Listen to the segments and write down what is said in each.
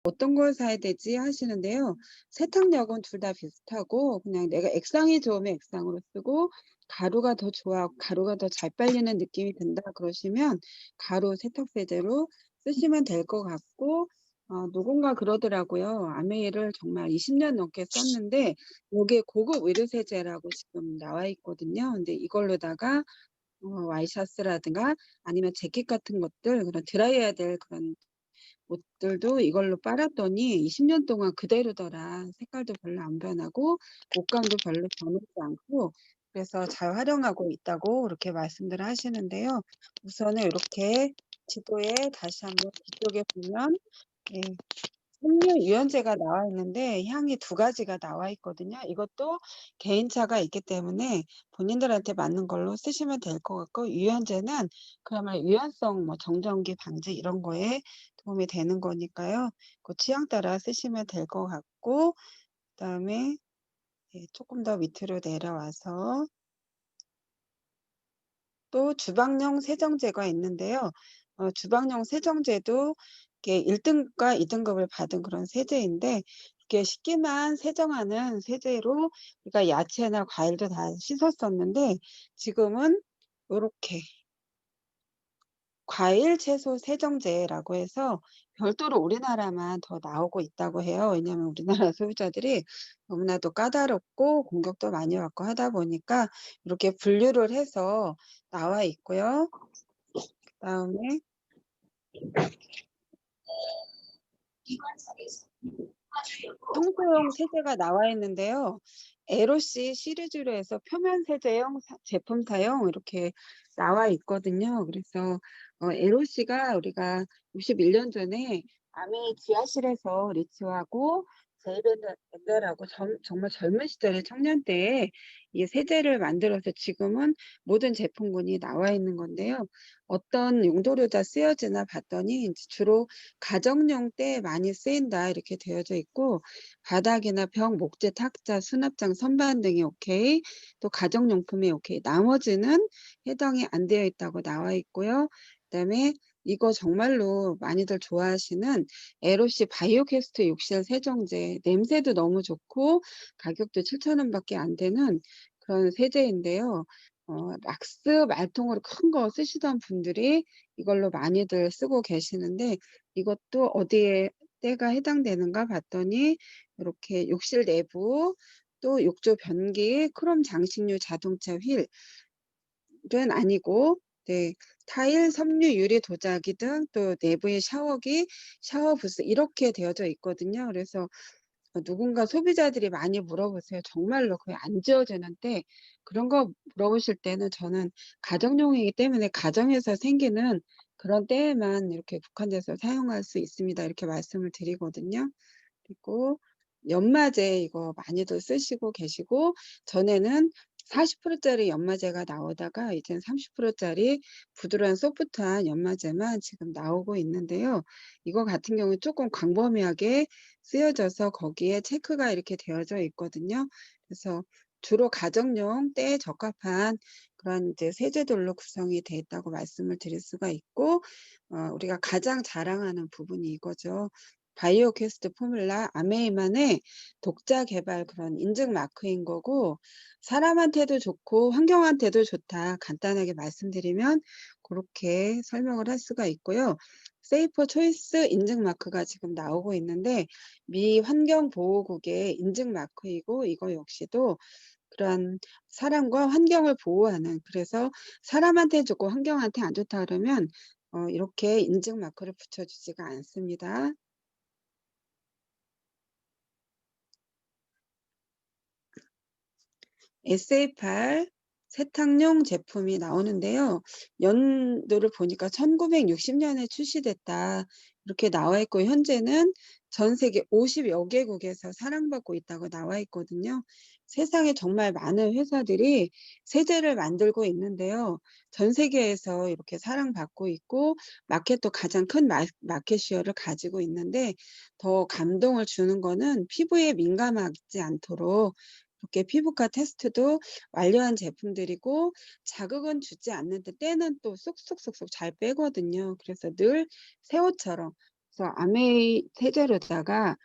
어떤 걸 사야 되지 하시는데요. 세탁력은 둘 다 비슷하고 그냥 내가 액상이 좋으면 액상으로 쓰고 가루가 더 좋아 가루가 더 잘 빨리는 느낌이 든다 그러시면 가루 세탁 세제로 쓰시면 될 것 같고 누군가 그러더라고요. 아메이를 정말 20년 넘게 썼는데 요게 고급 의류 세제라고 지금 나와 있거든요. 근데 이걸로다가 와이셔츠라든가 아니면 재킷 같은 것들 그런 드라이해야 될 그런 옷들도 이걸로 빨았더니 20년 동안 그대로더라. 색깔도 별로 안 변하고 옷감도 별로 변하지 않고 그래서 잘 활용하고 있다고 그렇게 말씀들을 하시는데요. 우선은 이렇게 지도에 다시 한번 뒤쪽에 보면 예 섬유 유연제가 나와 있는데 향이 두 가지가 나와 있거든요. 이것도 개인차가 있기 때문에 본인들한테 맞는 걸로 쓰시면 될 것 같고 유연제는 그야말로 유연성 뭐 정전기 방지 이런 거에 도움이 되는 거니까요. 그 취향 따라 쓰시면 될 것 같고 그다음에 예 쪼끔 더 밑으로 내려와서 또 주방용 세정제가 있는데요. 주방용 세정제도 이렇게 1 등과 2 등급을 받은 그런 세제인데 이게 식기만 세정하는 세제로 그러니까 야채나 과일도 다 씻었었는데 지금은 요렇게 과일 채소 세정제라고 해서 별도로 우리나라만 더 나오고 있다고 해요. 왜냐하면 우리나라 소비자들이 너무나도 까다롭고 공격도 많이 받고 하다 보니까 이렇게 분류를 해서 나와 있고요. 그다음에 청소용 세제가 나와 있는데요. 에로씨 시리즈로 해서 표면 세제용 제품 사용 이렇게 나와 있거든요. 그래서 에로씨가 우리가 61년 전에 아메이 지하실에서 리츠하고 제이벤더라고 정말 젊은 시절에 청년 때에 이 세제를 만들어서 지금은 모든 제품군이 나와 있는 건데요. 어떤 용도로 다 쓰여지나 봤더니 인제 주로 가정용 때 많이 쓰인다 이렇게 되어져 있고 바닥이나 벽, 목재, 탁자, 수납장, 선반 등이 오케이. 또 가정용품이 오케이. 나머지는 해당이 안 되어 있다고 나와 있고요. 그다음에 이거 정말로 많이들 좋아하시는 에로씨 바이오캐스트 욕실 세정제. 냄새도 너무 좋고 가격도 7,000원 밖에 안 되는 그런 세제인데요. 락스 말통으로 큰 거 쓰시던 분들이 이걸로 많이들 쓰고 계시는데 이것도 어디에 때가 해당되는가 봤더니 이렇게 욕실 내부 또 욕조 변기, 크롬 장식류 자동차 휠은 아니고 네 타일, 섬유, 유리 도자기 등 또 내부의 샤워기, 샤워 부스 이렇게 되어져 있거든요. 그래서 누군가 소비자들이 많이 물어보세요. 정말로 거의 안 지워지는데 그런 거 물어보실 때는 저는 가정용이기 때문에 가정에서 생기는 그런 때에만 이렇게 국한돼서 사용할 수 있습니다. 이렇게 말씀을 드리거든요. 그리고 연마제 이거 많이들 쓰시고 계시고 전에는 40% 짜리 연마제가 나오다가 이제는 30% 짜리 부드러운 소프트한 연마제만 지금 나오고 있는데요. 이거 같은 경우는 쪼끔 광범위하게 쓰여져서 거기에 체크가 이렇게 되어져 있거든요. 그래서 주로 가정용 때에 적합한 그런 이제 세제들로 구성이 돼 있다고 말씀을 드릴 수가 있고 우리가 가장 자랑하는 부분이 이거죠. 바이오 퀘스트 포뮬라 아메이만의 독자 개발 그런 인증 마크인 거고 사람한테도 좋고 환경한테도 좋다. 간단하게 말씀드리면 그렇게 설명을 할 수가 있고요. 세이퍼 초이스 인증 마크가 지금 나오고 있는데 미 환경보호국의 인증 마크이고 이거 역시도 그런 사람과 환경을 보호하는 그래서 사람한테 좋고 환경한테 안 좋다 그러면 이렇게 인증 마크를 붙여 주지가 않습니다. SA8 세탁용 제품이 나오는데요. 연도를 보니까 1960 년에 출시됐다. 이렇게 나와 있고 현재는 전 세계 50여 개국에서 사랑받고 있다고 나와 있거든요. 세상에 정말 많은 회사들이 세제를 만들고 있는데요. 전 세계에서 이렇게 사랑받고 있고 마켓도 가장 큰 마켓 쉐어를 가지고 있는데 더 감동을 주는 거는 피부에 민감하지 않도록 이렇게 피부과 테스트도 완료한 제품들이고 자극은 주지 않는데 때는 또 쏙쏙쏙쏙 잘 빼거든요. 그래서 늘 새 옷처럼 그래서 아메이 세제로다가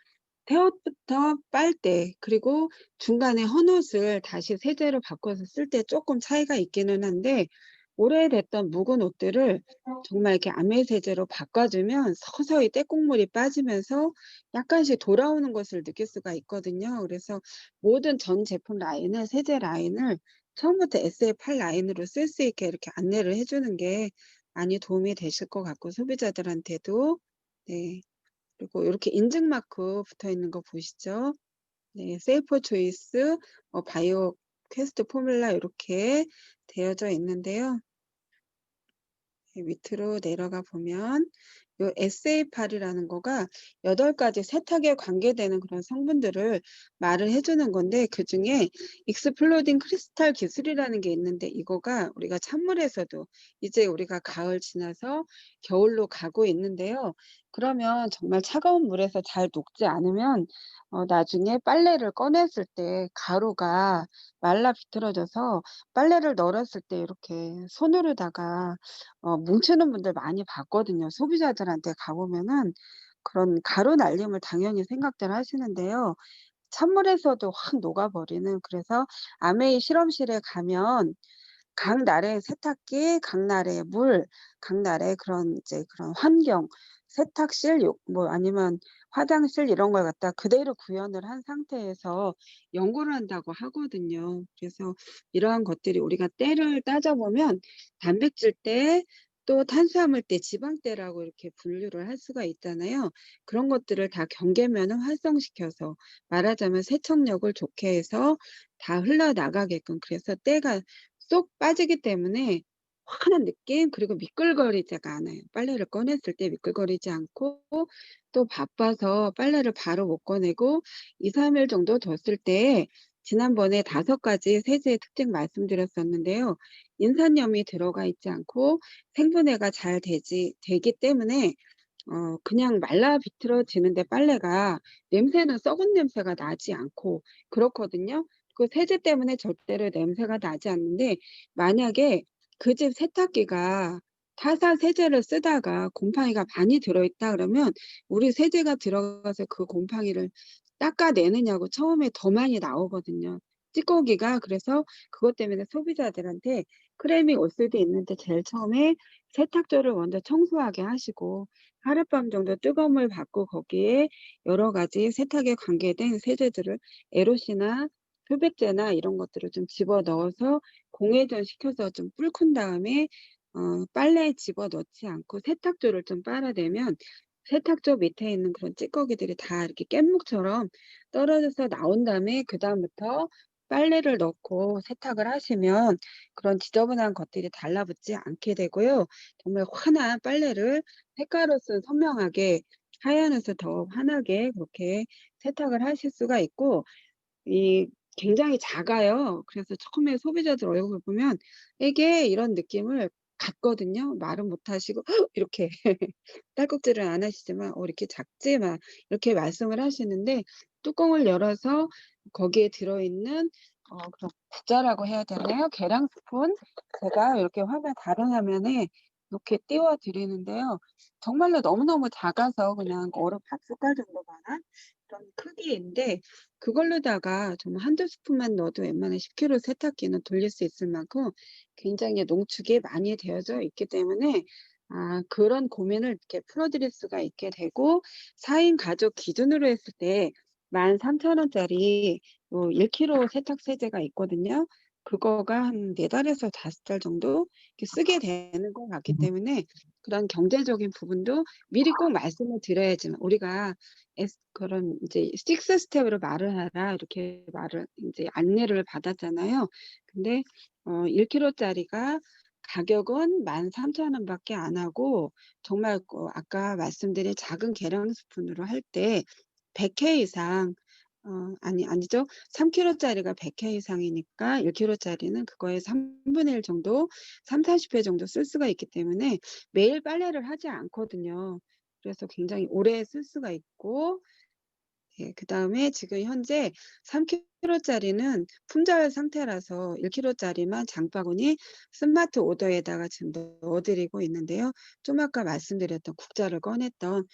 새옷부터 빨대 그리고 중간에 헌옷을 다시 세제로 바꿔서 쓸 때 쪼끔 차이가 있기는 한데, 오래됐던 묵은 옷들을 정말 이렇게 아메 세제로 바꿔 주면 서서히 때국물이 빠지면서 약간씩 돌아오는 것을 느낄 수가 있거든요. 그래서 모든 전 제품 라인을, 세제 라인을 처음부터 SF8 라인으로 쓸 수 있게 이렇게 안내를 해 주는 게 많이 도움이 되실 것 같고, 소비자들한테도. 네. 그리고 요렇게 인증 마크 붙어 있는 거 보이시죠? 네. 세이프 초이스 바이오 퀘스트 포뮬라 요렇게 되어져 있는데요. 밑으로 내려가 보면 요 SA8이라는 거가 8가지 세탁에 관계되는 그런 성분들을 말을 해 주는 건데, 그중에 익스플로딩 크리스탈 기술이라는 게 있는데, 이거가 우리가 찬물에서도 이제 우리가 가을 지나서 겨울로 가고 있는데요. 그러면 정말 차가운 물에서 잘 녹지 않으면 나중에 빨래를 꺼냈을 때 가루가 말라 비틀어져서 빨래를 널었을 때 이렇게 손으로다가 뭉치는 분들 많이 봤거든요. 소비자들한테 가 보면은 그런 가루 날림을 당연히 생각들 하시는데요. 찬물에서도 확 녹아버리는, 그래서 아메이 실험실에 가면 각 나라의 세탁기, 각 나라의 물, 각 나라의 그런 이제 그런 환경, 세탁실 뭐 아니면 화장실 이런 걸 갖다 그대로 구현을 한 상태에서 연구를 한다고 하거든요. 그래서 이러한 것들이 우리가 때를 따져 보면 단백질때, 또 탄수화물때, 지방때라고 이렇게 분류를 할 수가 있잖아요. 그런 것들을 다 경계면을 활성시켜서, 말하자면 세척력을 좋게 해서 다 흘러나가게끔, 그래서 때가 쏙 빠지기 때문에 환한 느낌, 그리고 미끌거리지가 않아요. 빨래를 꺼냈을 때 미끌거리지 않고, 또 바빠서 빨래를 바로 못 꺼내고 2-3일 정도 뒀을 때, 지난번에 5가지 세제의 특징 말씀드렸었는데요. 인산염이 들어가 있지 않고 생분해가 잘 되기 때문에 그냥 말라 비틀어지는데 빨래가 냄새는 썩은 냄새가 나지 않고 그렇거든요. 그 세제 때문에 절대로 냄새가 나지 않는데, 만약에 그 집 세탁기가 타사 세제를 쓰다가 곰팡이가 많이 들어있다 그러면 우리 세제가 들어가서 그 곰팡이를 닦아내느냐고 처음에 더 많이 나오거든요, 찌꺼기가. 그래서 그것 때문에 소비자들한테 크림이 올 수도 있는데, 제일 처음에 세탁조를 먼저 청소하게 하시고 하룻밤 정도 뜨거운 물 받고 거기에 여러 가지 세탁에 관계된 세제들을, 에롯이나 표백제나 이런 것들을 좀 집어넣어서 공회전 시켜서 좀 불큰 다음에 빨래에 집어넣지 않고 세탁조를 좀 빨아대면 세탁조 밑에 있는 그런 찌꺼기들이 다 이렇게 깻묵처럼 떨어져서 나온 다음에, 그다음부터 빨래를 넣고 세탁을 하시면 그런 지저분한 것들이 달라붙지 않게 되고요. 정말 환한 빨래를 색깔로서 선명하게, 하얀 옷을 더 환하게 그렇게 세탁을 하실 수가 있고, 이 굉장히 작아요. 그래서 처음에 소비자들 얼굴을 보면 이게 이런 느낌을 갖거든요. 말은 못 하시고 이렇게 딸꾹질을 안 하시지만 이렇게 작지?" 막 이렇게 말씀을 하시는데, 뚜껑을 열어서 거기에 들어있는 그런 부자라고 해야 되나요? 계량 스푼, 제가 이렇게 다른 화면에 이렇게 띄워 드리는데요. 정말로 너무너무 작아서 그냥 얼음 한 숟갈 정도만한 그런 크기인데, 그걸로다가 정말 한두 스푼만 넣어도 웬만한 10kg 세탁기는 돌릴 수 있을 만큼 굉장히 농축이 많이 되어져 있기 때문에, 그런 고민을 이렇게 풀어 드릴 수가 있게 되고, 4인 가족 기준으로 했을 때 13,000원짜리 1kg 세탁 세제가 있거든요. 그거가 한 4 달에서 5달 정도 이렇게 쓰게 되는 것 같기 때문에, 그런 경제적인 부분도 미리 꼭 말씀을 드려야지만, 우리가 그런 이제 6 스텝으로 말을 하라 이렇게 말을 인제 안내를 받았잖아요. 근데 1 짜리가 가격은 13,000원 밖에 안 하고, 정말 아까 말씀드린 작은 계량 스푼으로 할 때 100회 이상, 아니죠. 3 짜리가 100회 이상이니까 1 짜리는 그거의 3분의 1 정도, 30-40회 정도 쓸 수가 있기 때문에 매일 빨래를 하지 않거든요. 그래서 굉장히 오래 쓸 수가 있고, 예, 그다음에 지금 현재 3 짜리는 품절 상태라서 1 짜리만 장바구니 스마트 오더에다가 지금 넣어 드리고 있는데요. 좀 아까 말씀드렸던 국자를 꺼냈던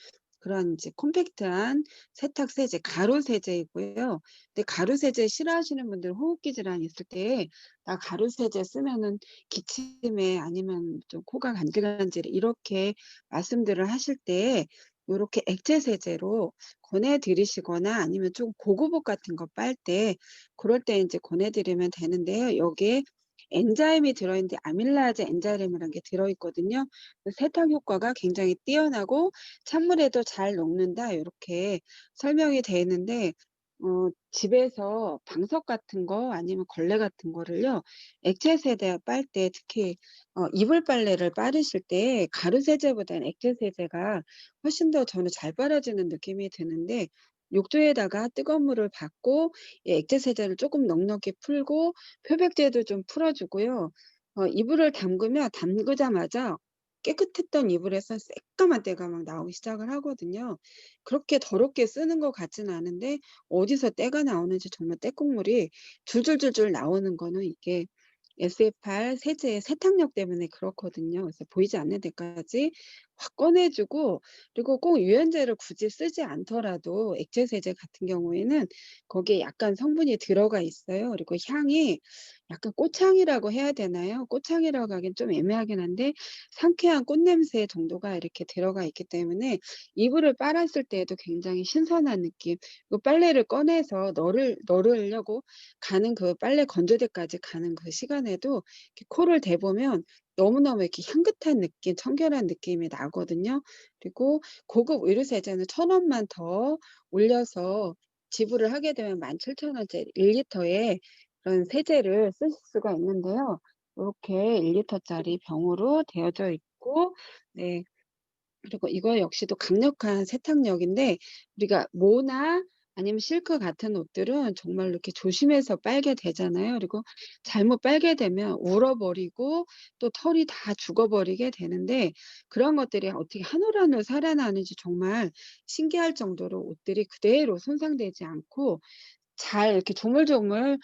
그런 이제 콤팩트한 세탁 세제, 가루 세제이고요. 근데 가루 세제 싫어하시는 분들 호흡기 질환 있을 때 "나 가루 세제 쓰면은 기침해." 아니면 좀 "코가 간질간질해." 이렇게 말씀들을 하실 때 요렇게 액체 세제로 권해 드리시거나 아니면 좀 고급 옷 같은 거 빨 때 고럴 때 인제 권해 드리면 되는데요. 여기에 엔자임이 들어있는데 아밀라제 엔자임이라는 게 들어있거든요. 그 세탁 효과가 굉장히 뛰어나고 "찬물에도 잘 녹는다." 요렇게 설명이 돼 있는데 집에서 방석 같은 거 아니면 걸레 같은 거를요. 액체 세제 빨 때 특히 이불 빨래를 빠르실 때 가루 세제보다는 액체 세제가 훨씬 더 저는 잘 빨아지는 느낌이 드는데 욕조에다가 뜨거운 물을 받고 이 액체 세제를 쪼끔 넉넉히 풀고 표백제도 좀 풀어 주고요. 이불을 담그자마자 깨끗했던 이불에서 새까만 때가 막 나오기 시작을 하거든요. 그렇게 더럽게 쓰는 것 같지는 않은데 어디서 때가 나오는지 정말 때국물이 줄줄줄줄 나오는 거는 이게 SFR 세제의 세탁력 때문에 그렇거든요. 그래서 보이지 않는 데까지 확 꺼내 주고 그리고 꼭 유연제를 굳이 쓰지 않더라도 액체 세제 같은 경우에는 거기에 약간 성분이 들어가 있어요. 그리고 향이 약간 꽃향이라고 해야 되나요? 꽃향이라고 하기엔 좀 애매하긴 한데 상쾌한 꽃냄새 정도가 이렇게 들어가 있기 때문에 이불을 빨았을 때에도 굉장히 신선한 느낌. 그 빨래를 꺼내서 널으려고 가는 그 빨래 건조대까지 가는 그 시간에도 이렇게 코를 대보면 너무너무 이렇게 향긋한 느낌, 청결한 느낌이 나거든요. 그리고 고급 의류 세제는 1,000원만 더 올려서 지불을 하게 되면 17,000원짜리 1 리터의 그런 세제를 쓰실 수가 있는데요. 요렇게 1 리터짜리 병으로 되어져 있고 네. 그리고 이거 역시도 강력한 세탁력인데 우리가 모나 아니면 실크 같은 옷들은 정말로 이렇게 조심해서 빨게 되잖아요. 그리고 잘못 빨게 되면 울어버리고 또 털이 다 죽어버리게 되는데 그런 것들이 어떻게 한 올 한 올 살아나는지 정말 신기할 정도로 옷들이 그대로 손상되지 않고 잘 이렇게 조물조물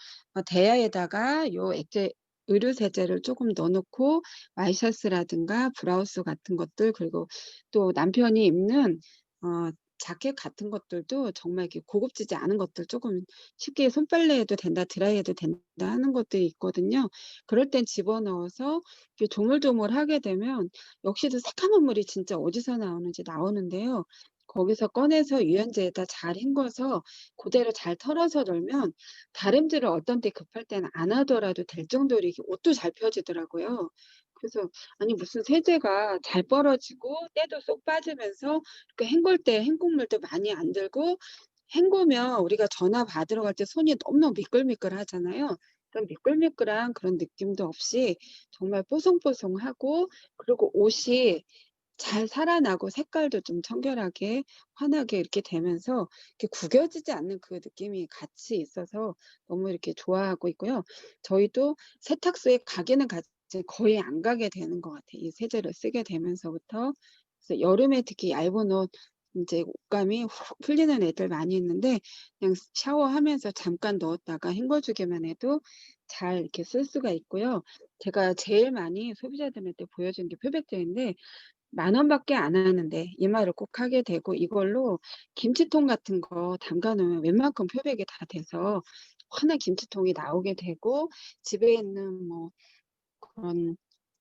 대야에다가 요 액체 의류 세제를 쪼금 넣어 놓고 와이셔츠라든가 브라우스 같은 것들 그리고 또 남편이 입는 자켓 같은 것들도 정말 이렇게 고급지지 않은 것들 쪼금 쉽게 손빨래해도 된다, 드라이해도 된다 하는 것들이 있거든요. 그럴 땐 집어넣어서 이렇게 조물조물하게 되면 역시도 새카만 물이 진짜 어디서 나오는지 나오는데요. 거기서 꺼내서 유연제에다 잘 헹궈서 고대로 잘 털어서 널면 다림질을 어떤 때 급할 때는 안 하더라도 될 정도로 이게 옷도 잘 펴지더라고요. 그래서 아니 무슨 세제가 잘 벌어지고 때도 쏙 빠지면서 그 헹굴 때 헹국물도 많이 안 들고 헹구면 우리가 전화 받으러 갈 때 손이 너무너무 미끌미끌하잖아요. 그런 미끌미끌한 그런 느낌도 없이 정말 뽀송뽀송하고 그리고 옷이 잘 살아나고 색깔도 좀 청결하게 환하게 이렇게 되면서 이렇게 구겨지지 않는 그 느낌이 같이 있어서 너무 이렇게 좋아하고 있고요. 저희도 세탁소에 가기는 갔지 거의 안 가게 되는 것 같아요, 이 세제를 쓰게 되면서부터. 그래서 여름에 특히 얇은 옷 인제 옷감이 훅 풀리는 애들 많이 있는데 그냥 샤워하면서 잠깐 넣었다가 헹궈 주기만 해도 잘 이렇게 쓸 수가 있고요. 제가 제일 많이 소비자들한테 보여준 게 표백제인데 10,000원 밖에 안 하는데 이 말을 꼭 하게 되고 이걸로 김치통 같은 거 담가 놓으면 웬만큼 표백이 다 돼서 환한 김치통이 나오게 되고 집에 있는 뭐 그런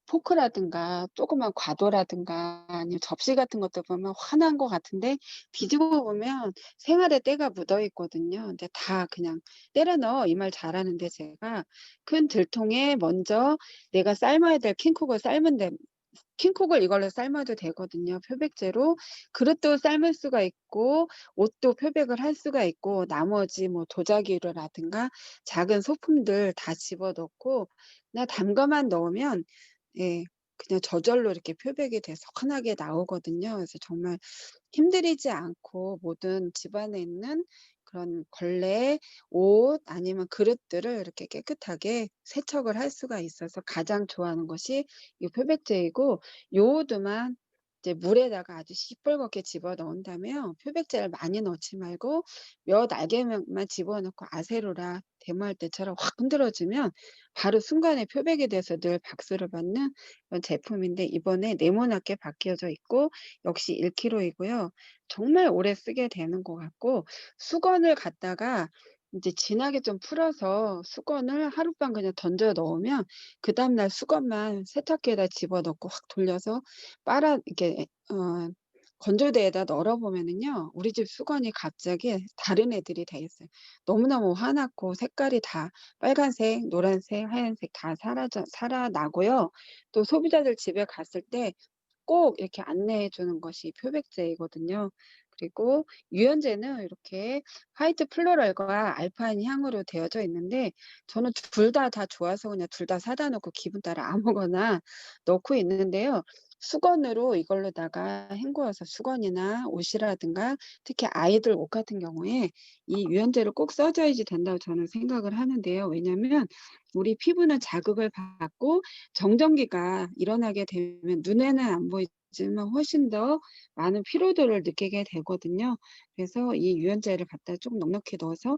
포크라든가 조그만 과도라든가 아니면 접시 같은 것도 보면 환한 것 같은데 뒤집어 보면 생활의 때가 묻어 있거든요. 근데 다 그냥 "때려 넣어." 이 말 잘하는데 제가 큰 들통에 먼저 내가 삶아야 될 킹국을 삶은 데 킹국을 이걸로 삶아도 되거든요, 표백제로. 그릇도 삶을 수가 있고 옷도 표백을 할 수가 있고 나머지 뭐 도자기류라든가 작은 소품들 다 집어넣고 그냥 담가만 넣으면 예 그냥 저절로 이렇게 표백이 돼서 환하게 나오거든요. 그래서 정말 힘들이지 않고 모든 집안에 있는 그런 걸레, 옷 아니면 그릇들을 이렇게 깨끗하게 세척을 할 수가 있어서 가장 좋아하는 것이 이 표백제이고 요오드만 이제 물에다가 아주 시뻘겋게 집어넣은 다음에요. 표백제를 많이 넣지 말고 몇 알갱이만 집어넣고 아세로라 데모할 때처럼 확 흔들어 주면 바로 순간에 표백이 돼서 늘 박수를 받는 그런 제품인데, 이번에 네모나게 바뀌어져 있고 역시 1 이고요. 정말 오래 쓰게 되는 것 같고, 수건을 갖다가 인제 진하게 좀 풀어서 수건을 하룻밤 그냥 던져 넣으면 그다음 날 수건만 세탁기에다 집어넣고 확 돌려서 빨아 이렇게 건조대에다 널어 보면은요, 우리 집 수건이 갑자기 다른 애들이 다 있어요. 너무너무 화났고 색깔이 다 빨간색, 노란색, 하얀색 다 살아나고요. 또 소비자들 집에 갔을 때 꼭 이렇게 안내해 주는 것이 표백제이거든요. 그리고 유연제는 이렇게 화이트 플로럴과 알파인 향으로 되어져 있는데, 저는 둘 다 좋아서 그냥 둘 다 사다 놓고 기분 따라 아무거나 넣고 있는데요. 수건으로 이걸로다가 헹구어서 수건이나 옷이라든가 특히 아이들 옷 같은 경우에 이 유연제를 꼭 써 줘야지 된다고 저는 생각을 하는데요. 왜냐면 우리 피부는 자극을 받고 정전기가 일어나게 되면 눈에는 안 보이지만 훨씬 더 많은 피로도를 느끼게 되거든요. 그래서 이 유연제를 갖다 좀 넉넉히 넣어서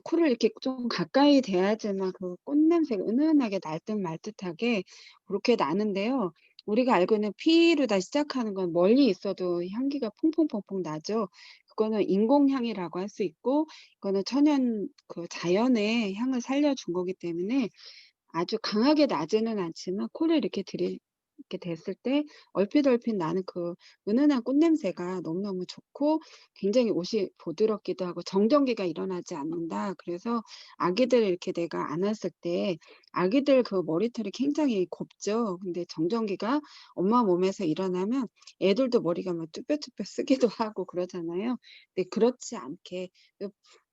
코를 이렇게 좀 가까이 대야지만 그 꽃냄새가 은은하게 날 듯 말 듯하게 고렇게 나는데요. 우리가 알고 있는 피로다 시작하는 건 멀리 있어도 향기가 퐁퐁퐁퐁 나죠. 그거는 인공향이라고 할 수 있고, 이거는 천연 자연의 향을 살려준 거기 때문에 아주 강하게 나지는 않지만 코를 이렇게 이렇게 댔을 때 얼핏 나는 그 은은한 꽃냄새가 너무너무 좋고, 굉장히 옷이 부드럽기도 하고 정전기가 일어나지 않는다. 그래서 아기들 이렇게 내가 안았을 때 아기들 그 머리털이 굉장히 곱죠. 근데 정전기가 엄마 몸에서 일어나면 애들도 머리가 막 쭈뼛쭈뼛 쓰기도 하고 그러잖아요. 근데 그렇지 않게 그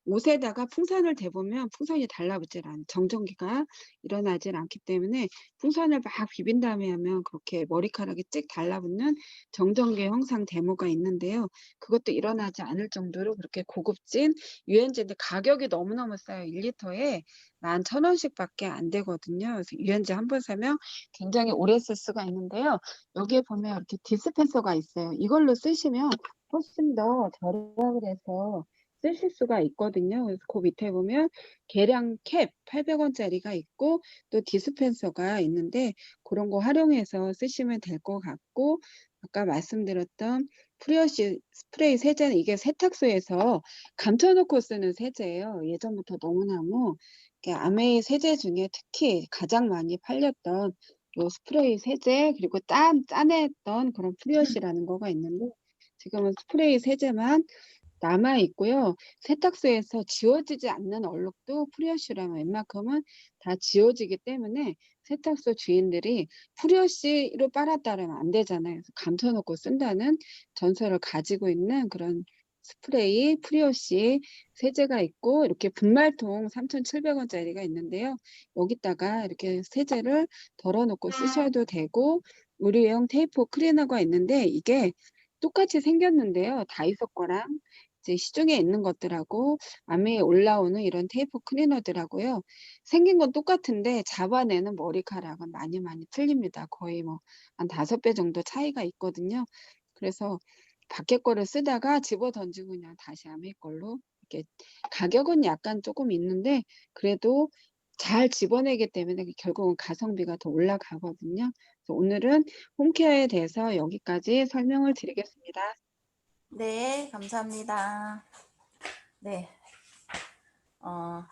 옷에다가 풍선을 대보면 풍선이 달라붙질 않아요. 정전기가 일어나질 않기 때문에 풍선을 막 비빈 다음에 하면 그렇게 머리카락이 찍 달라붙는 정전기 형상 데모가 있는데요. 그것도 일어나지 않을 정도로 그렇게 고급진 유연제인데 가격이 너무너무 싸요. 1 리터에 11,000원씩 밖에 안 되거든요. 그래서 유연제 한 번 사면 굉장히 오래 쓸 수가 있는데요. 여기에 보면 이렇게 디스펜서가 있어요. 이걸로 쓰시면 훨씬 더 절약을 해서 쓰실 수가 있거든요. 그래서 그 밑에 보면 계량 캡 800원짜리가 있고 또 디스펜서가 있는데, 그런 거 활용해서 쓰시면 될 것 같고, 아까 말씀드렸던 프리워시 스프레이 세제는 이게 세탁소에서 감춰 놓고 쓰는 세제예요. 예전부터 너무너무 이렇게 아메이 세제 중에 특히 가장 많이 팔렸던 요 스프레이 세제, 그리고 짜냈던 그런 프리워시라는 거가 있는데, 지금은 스프레이 세제만 남아 있고요. 세탁소에서 지워지지 않는 얼룩도 프리워시라면 웬만큼은 다 지워지기 때문에 세탁소 주인들이 프리워시로 빨았다 그러면 안 되잖아요. 그래서 감춰 놓고 쓴다는 전설을 가지고 있는 그런 스프레이 프리워시 세제가 있고, 이렇게 분말통 3,700원짜리가 있는데요. 여기다가 이렇게 세제를 덜어 놓고 쓰셔도 되고, 의류용 테이프 클리너가 있는데 이게 똑같이 생겼는데요. 다이소 거랑 이제 시중에 있는 것들하고 아메에 올라오는 이런 테이프 클리너들하고요. 생긴 건 똑같은데 잡아내는 머리카락은 많이 틀립니다. 거의 뭐 한 5배 정도 차이가 있거든요. 그래서 밖에 거를 쓰다가 집어 던지고 그냥 다시 아메 걸로 이렇게, 가격은 약간 조금 있는데 그래도 잘 집어내기 때문에 결국은 가성비가 더 올라가거든요. 그래서 오늘은 홈케어에 대해서 여기까지 설명을 드리겠습니다. 네, 감사합니다. 네,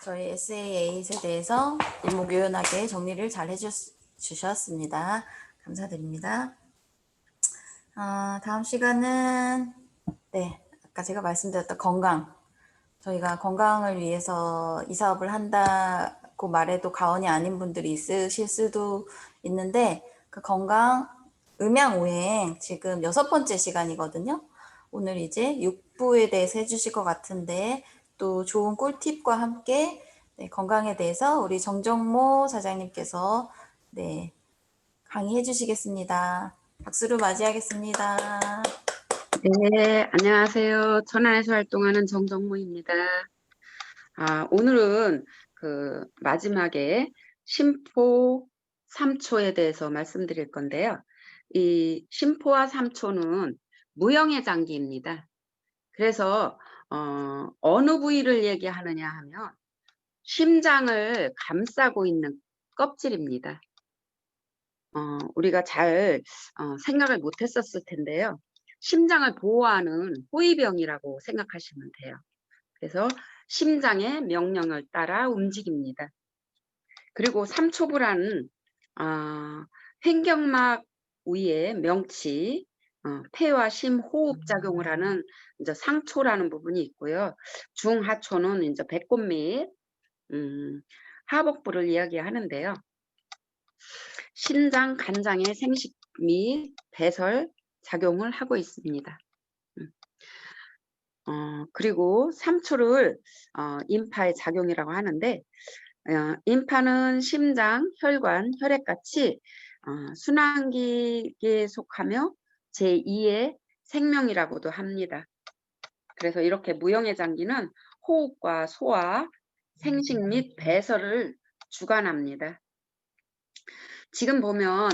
저희 SAA 세대에서 일목요연하게 정리를 잘 해주셨습니다. 감사드립니다. 다음 시간은, 네, 아까 제가 말씀드렸던 건강. 저희가 건강을 위해서 이 사업을 한다고 말해도 과언이 아닌 분들이 있으실 수도 있는데, 그 건강 음양오행 지금 6번째 시간이거든요. 오늘 이제 6부에 대해서 해주실 것 같은데, 또 좋은 꿀팁과 함께 네, 건강에 대해서 우리 정정모 사장님께서 네, 강의해 주시겠습니다. 박수로 맞이하겠습니다. 네, 안녕하세요. 천안에서 활동하는 정정모입니다. 오늘은 그 마지막에 심포 3초에 대해서 말씀드릴 건데요. 이 심포와 삼초는 무형의 장기입니다. 그래서 어느 부위를 얘기하느냐 하면 심장을 감싸고 있는 껍질입니다. 우리가 잘 생각을 못했었을 텐데요. 심장을 보호하는 호위병이라고 생각하시면 돼요. 그래서 심장의 명령을 따라 움직입니다. 그리고 삼초부라는 횡격막 위에 명치, 폐와 심 호흡 작용을 하는 이제 상초라는 부분이 있고요. 중하초는 이제 배꼽 및 하복부를 이야기하는데요. 신장, 간장의 생식 및 배설 작용을 하고 있습니다. 그리고 삼초를 인파의 작용이라고 하는데, 인파는 심장, 혈관, 혈액같이 순환기에 속하며 제2의 생명이라고도 합니다. 그래서 이렇게 무형의 장기는 호흡과 소화, 생식 및 배설을 주관합니다. 지금 보면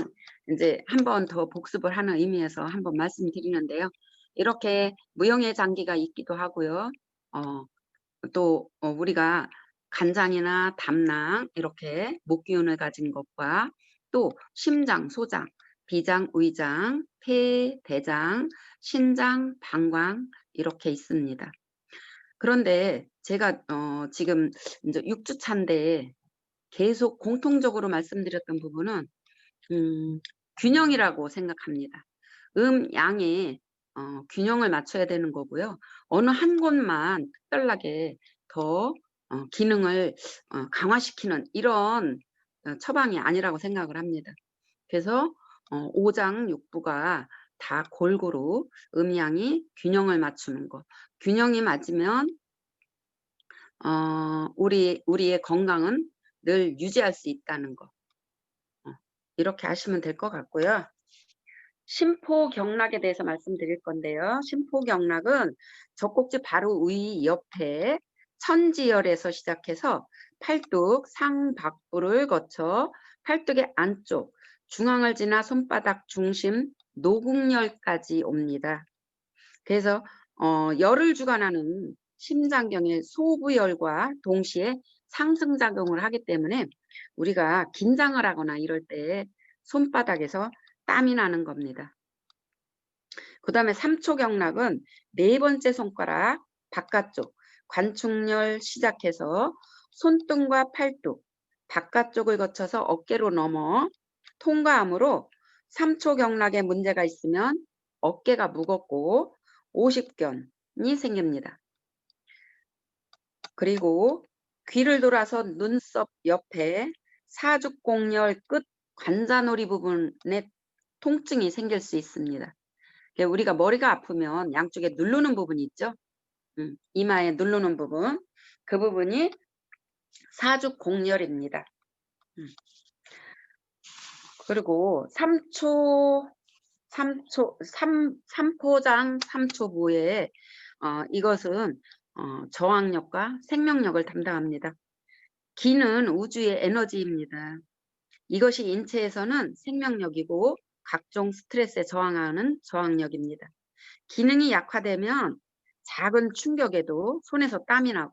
이제 한 번 더 복습을 하는 의미에서 한번 말씀드리는데요. 이렇게 무형의 장기가 있기도 하고요. 또 우리가 간장이나 담낭 이렇게 목기운을 가진 것과 또 심장, 소장, 비장, 위장, 폐, 대장, 신장, 방광 이렇게 있습니다. 그런데 제가 지금 이제 6주차인데 계속 공통적으로 말씀드렸던 부분은 균형이라고 생각합니다. 양의 균형을 맞춰야 되는 거고요. 어느 한 곳만 특별하게 더 기능을 강화시키는 이런 처방이 아니라고 생각을 합니다. 그래서 오장육부가 다 골고루 음양이 균형을 맞추는 거. 균형이 맞으면 우리의 건강은 늘 유지할 수 있다는 거. 이렇게 아시면 될 것 같고요. 심포경락에 대해서 말씀드릴 건데요. 심포경락은 젖꼭지 바로 위 옆에 천지열에서 시작해서 팔뚝 상박부를 거쳐 팔뚝의 안쪽 중앙을 지나 손바닥 중심 노궁열까지 옵니다. 그래서 열을 주관하는 심장경의 소부열과 동시에 상승작용을 하기 때문에 우리가 긴장을 하거나 이럴 때 손바닥에서 땀이 나는 겁니다. 그 다음에 삼초경락은 네 번째 손가락 바깥쪽 관충열 시작해서 손등과 팔뚝 바깥쪽을 거쳐서 어깨로 넘어 통과함으로 삼초경락에 문제가 있으면 어깨가 무겁고 오십견이 생깁니다. 그리고 귀를 돌아서 눈썹 옆에 사죽공열 끝 관자놀이 부분에 통증이 생길 수 있습니다. 우리가 머리가 아프면 양쪽에 누르는 부분이 있죠. 이마에 누르는 부분, 그 부분이 사죽공열입니다. 그리고 삼포장 삼초부에 이것은 저항력과 생명력을 담당합니다. 기는 우주의 에너지입니다. 이것이 인체에서는 생명력이고 각종 스트레스에 저항하는 저항력입니다. 기능이 약화되면 작은 충격에도 손에서 땀이 나고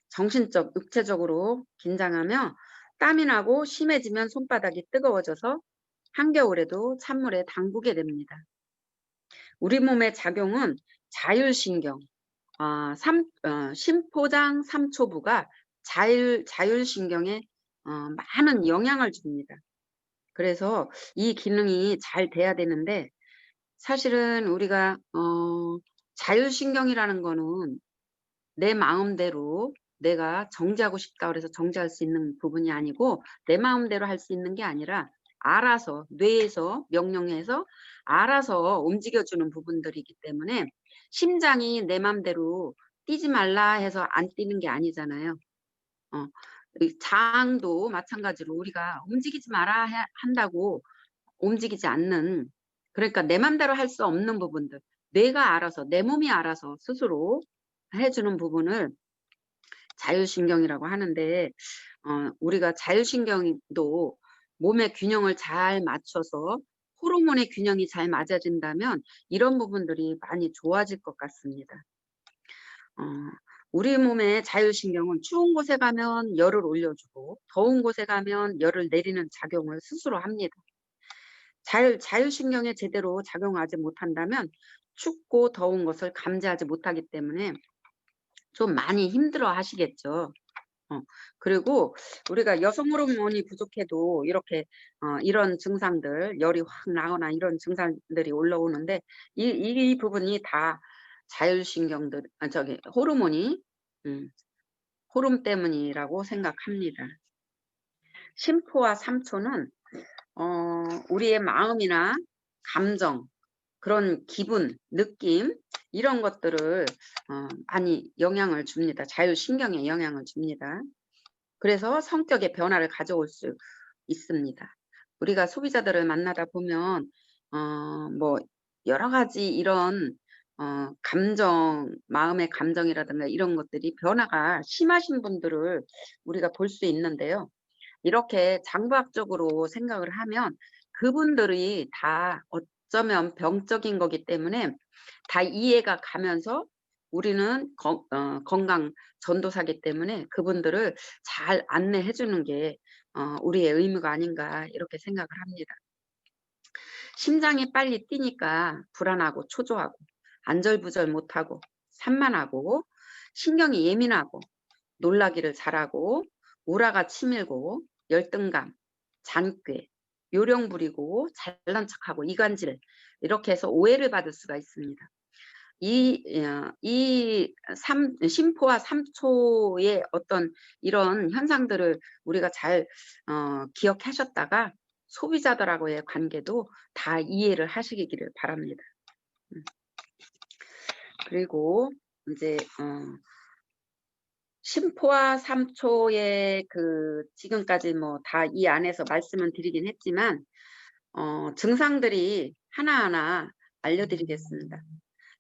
정신적, 육체적으로 긴장하며 땀이 나고 심해지면 손바닥이 뜨거워져서 한겨울에도 찬물에 담그게 됩니다. 우리 몸의 작용은 자율신경, 심포장 삼초부가 자율신경에 많은 영향을 줍니다. 그래서 이 기능이 잘 돼야 되는데 사실은 우리가 자율신경이라는 거는 내 마음대로 내가 정지하고 싶다 그래서 정지할 수 있는 부분이 아니고 내 마음대로 할 수 있는 게 아니라 알아서 뇌에서 명령해서 알아서 움직여주는 부분들이기 때문에 심장이 내 마음대로 뛰지 말라 해서 안 뛰는 게 아니잖아요. 장도 마찬가지로 우리가 움직이지 마라 한다고 움직이지 않는, 그러니까 내 맘대로 할 수 없는 부분들, 뇌가 알아서 내 몸이 알아서 스스로 해주는 부분을 자율신경이라고 하는데 우리가 자율신경도 몸의 균형을 잘 맞춰서 호르몬 호르몬의 균형이 잘 맞아진다면 이런 부분들이 많이 좋아질 것 같습니다. 우리 몸의 자율신경은 추운 곳에 가면 열을 올려주고 더운 곳에 가면 열을 내리는 작용을 스스로 합니다. 자율신경에 제대로 작용하지 못한다면 춥고 더운 것을 감지하지 못하기 때문에 좀 많이 힘들어 하시겠죠. 그리고 우리가 여성 호르몬이 부족해도 이렇게 이런 증상들, 열이 확 나거나 이런 증상들이 올라오는데 이 부분이 다 자율신경들, 호르몬이 호르몬 때문이라고 생각합니다. 심포와 삼초는 우리의 마음이나 감정, 그런 기분, 느낌 이런 것들을 많이 영향을 줍니다. 자율신경에 영향을 줍니다. 그래서 성격의 변화를 가져올 수 있습니다. 우리가 소비자들을 만나다 보면 뭐 여러 가지 이런 감정, 마음의 감정이라든가 이런 것들이 변화가 심하신 분들을 우리가 볼 수 있는데요. 이렇게 장부학적으로 생각을 하면 그분들이 다 어쩌면 병적인 거기 때문에 다 이해가 가면서 우리는 건강 전도사기 때문에 그분들을 잘 안내해 주는 게 우리의 의무가 아닌가 이렇게 생각을 합니다. 심장이 빨리 뛰니까 불안하고 초조하고 안절부절 못하고 산만하고 신경이 예민하고 놀라기를 잘하고 우라가 치밀고 열등감, 잔꾀, 요령 부리고 잘난 척하고 이간질 이렇게 해서 오해를 받을 수가 있습니다. 심포와 삼초의 어떤 이런 현상들을 우리가 잘 기억하셨다가 소비자들하고의 관계도 다 이해를 하시기를 바랍니다. 그리고 이제 심포와 삼초의 지금까지 뭐 다 이 안에서 말씀을 드리긴 했지만 증상들이 하나하나 알려드리겠습니다.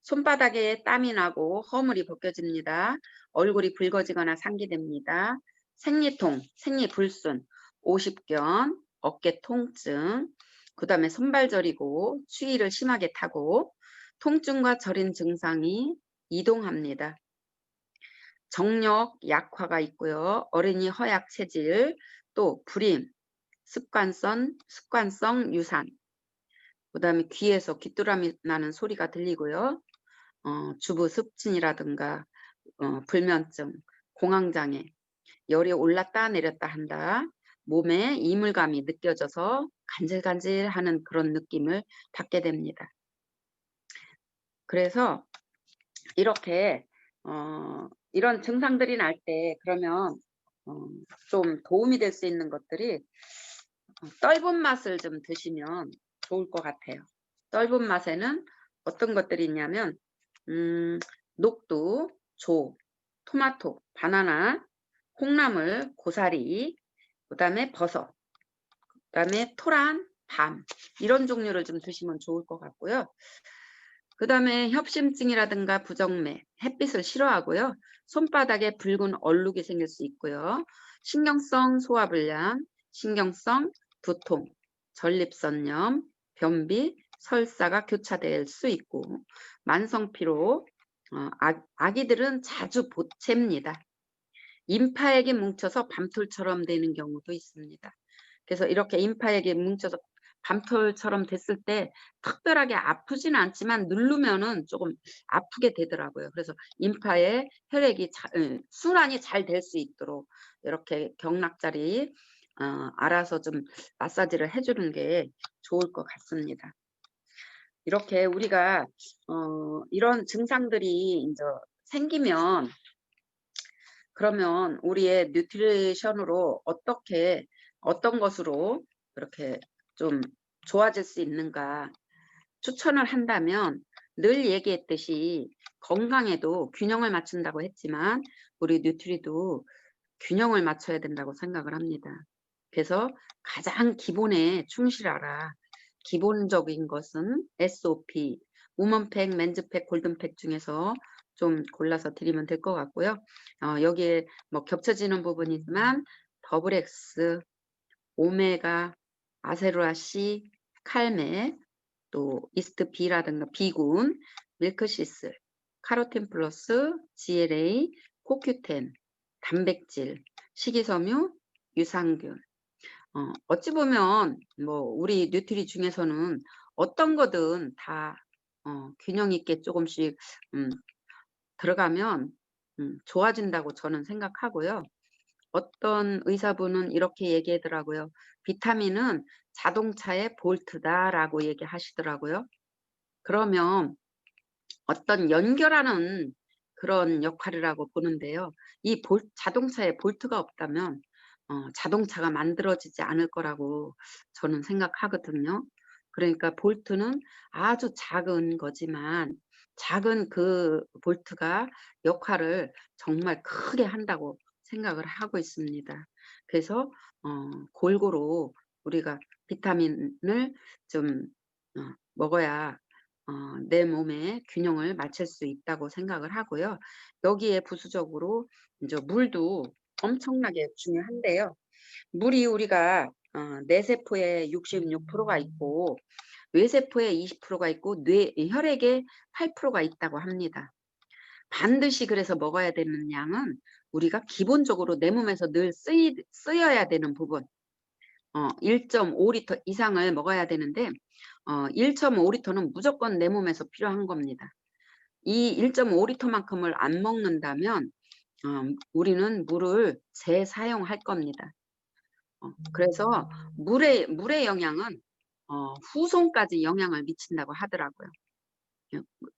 손바닥에 땀이 나고 허물이 벗겨집니다. 얼굴이 붉어지거나 상기됩니다. 생리통, 생리불순, 오십견, 어깨 통증, 그 다음에 손발 저리고 추위를 심하게 타고 통증과 저린 증상이 이동합니다. 정력 약화가 있고요. 어린이 허약 체질, 또 불임, 습관성 유산, 그 다음에 귀에서 귀뚜라미 나는 소리가 들리고요. 주부 습진이라든가 불면증, 공황장애, 열이 올랐다 내렸다 한다. 몸에 이물감이 느껴져서 간질간질하는 그런 느낌을 받게 됩니다. 그래서 이렇게 이런 증상들이 날 때 그러면 좀 도움이 될 수 있는 것들이 떫은 맛을 좀 드시면 좋을 것 같아요. 떫은 맛에는 어떤 것들이 있냐면 녹두, 조, 토마토, 바나나, 콩나물, 고사리, 그 다음에 버섯, 그 다음에 토란, 밤 이런 종류를 좀 드시면 좋을 것 같고요. 그 다음에 협심증이라든가 부정맥, 햇빛을 싫어하고요. 손바닥에 붉은 얼룩이 생길 수 있고요. 신경성 소화불량, 신경성 두통, 전립선염, 변비, 설사가 교차될 수 있고 만성피로, 아기들은 자주 보채입니다. 임파액이 뭉쳐서 밤톨처럼 되는 경우도 있습니다. 그래서 이렇게 임파액이 뭉쳐서 밤톨처럼 됐을 때 특별하게 아프지는 않지만 누르면은 조금 아프게 되더라고요. 그래서 임파에 혈액이 순환이 잘 될 수 있도록 이렇게 경락자리 알아서 좀 마사지를 해주는 게 좋을 것 같습니다. 이렇게 우리가 이런 증상들이 이제 생기면 그러면 우리의 뉴트리션으로 어떤 것으로 이렇게 좀 좋아질 수 있는가 추천을 한다면 늘 얘기했듯이 건강에도 균형을 맞춘다고 했지만 우리 뉴트리도 균형을 맞춰야 된다고 생각을 합니다. 그래서 가장 기본에 충실하라. 기본적인 것은 SOP, 우먼팩, 맨즈팩, 골든팩 중에서 좀 골라서 드리면 될 것 같고요. 여기에 뭐 겹쳐지는 부분이지만 더블X, 오메가, 아세로라C, 칼메, 또 이스트 B라든가 B군, 밀크시슬, 카로틴 플러스, GLA, 코큐텐, 단백질, 식이섬유, 유산균. 어찌 보면 뭐 우리 뉴트리 중에서는 어떤 거든 다 균형 있게 조금씩 들어가면 좋아진다고 저는 생각하고요. 어떤 의사분은 이렇게 얘기하더라고요. 비타민은 자동차의 볼트다라고 얘기하시더라고요. 그러면 어떤 연결하는 그런 역할이라고 보는데요. 이 자동차에 볼트가 없다면 자동차가 만들어지지 않을 거라고 저는 생각하거든요. 그러니까 볼트는 아주 작은 거지만 작은 그 볼트가 역할을 정말 크게 한다고 생각을 하고 있습니다. 그래서 골고루 우리가 비타민을 좀 먹어야 내 몸에 균형을 맞출 수 있다고 생각을 하고요. 여기에 부수적으로 이제 물도 엄청나게 중요한데요. 물이 우리가 뇌세포에 66%가 있고 뇌세포에 20%가 있고 혈액에 8%가 있다고 합니다. 반드시 그래서 먹어야 되는 양은 우리가 기본적으로 내 몸에서 늘 쓰여야 되는 부분 1.5리터 이상을 먹어야 되는데 1.5리터는 무조건 내 몸에서 필요한 겁니다. 이 1.5리터만큼을 안 먹는다면 우리는 물을 재사용할 겁니다. 그래서 물의 영향은 후손까지 영향을 미친다고 하더라고요.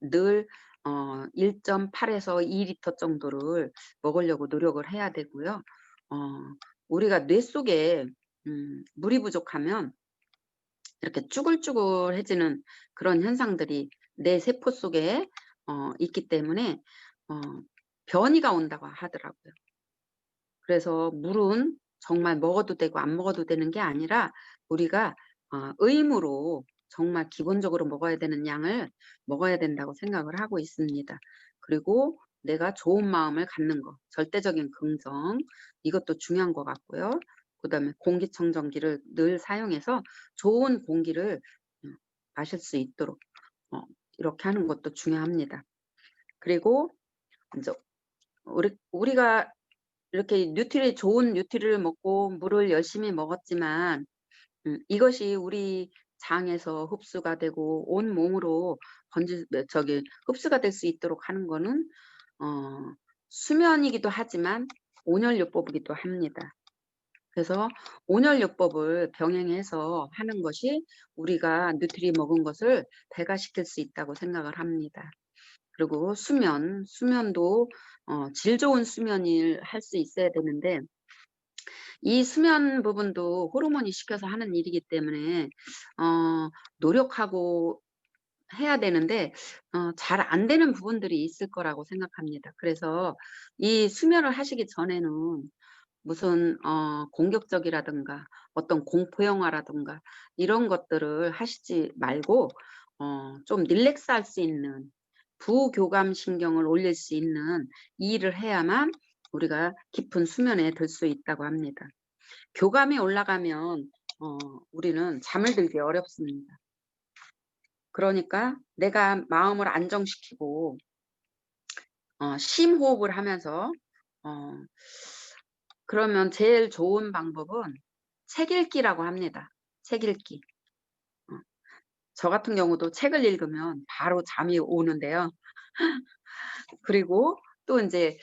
늘 1.8에서 2리터 정도를 먹으려고 노력을 해야 되고요. 우리가 뇌 속에 물이 부족하면 이렇게 쭈글쭈글해지는 그런 현상들이 내 세포 속에 있기 때문에 변이가 온다고 하더라고요. 그래서 물은 정말 먹어도 되고 안 먹어도 되는 게 아니라 우리가 의무로 정말 기본적으로 먹어야 되는 양을 먹어야 된다고 생각을 하고 있습니다. 그리고 내가 좋은 마음을 갖는 거, 절대적인 긍정, 이것도 중요한 것 같고요. 그다음에 공기청정기를 늘 사용해서 좋은 공기를 마실 수 있도록 이렇게 하는 것도 중요합니다. 그리고 이제 우리가 이렇게 좋은 뉴트리를 먹고 물을 열심히 먹었지만 이것이 우리 장에서 흡수가 되고 온 몸으로 흡수가 될 수 있도록 하는 거는 수면이기도 하지만 온열요법이기도 합니다. 그래서 온열요법을 병행해서 하는 것이 우리가 뉴트리 먹은 것을 배가시킬 수 있다고 생각을 합니다. 그리고 수면도 질 좋은 수면을 할 수 있어야 되는데 이 수면 부분도 호르몬이 시켜서 하는 일이기 때문에 노력하고 해야 되는데 잘 안 되는 부분들이 있을 거라고 생각합니다. 그래서 이 수면을 하시기 전에는 무슨 공격적이라든가 어떤 공포 영화라든가 이런 것들을 하시지 말고 좀 릴렉스할 수 있는 부교감 신경을 올릴 수 있는 이 일을 해야만 우리가 깊은 수면에 들 수 있다고 합니다. 교감이 올라가면 우리는 잠을 들기 어렵습니다. 그러니까 내가 마음을 안정시키고 심호흡을 하면서 그러면 제일 좋은 방법은 책 읽기라고 합니다. 책 읽기. 저 같은 경우도 책을 읽으면 바로 잠이 오는데요. 그리고 또 이제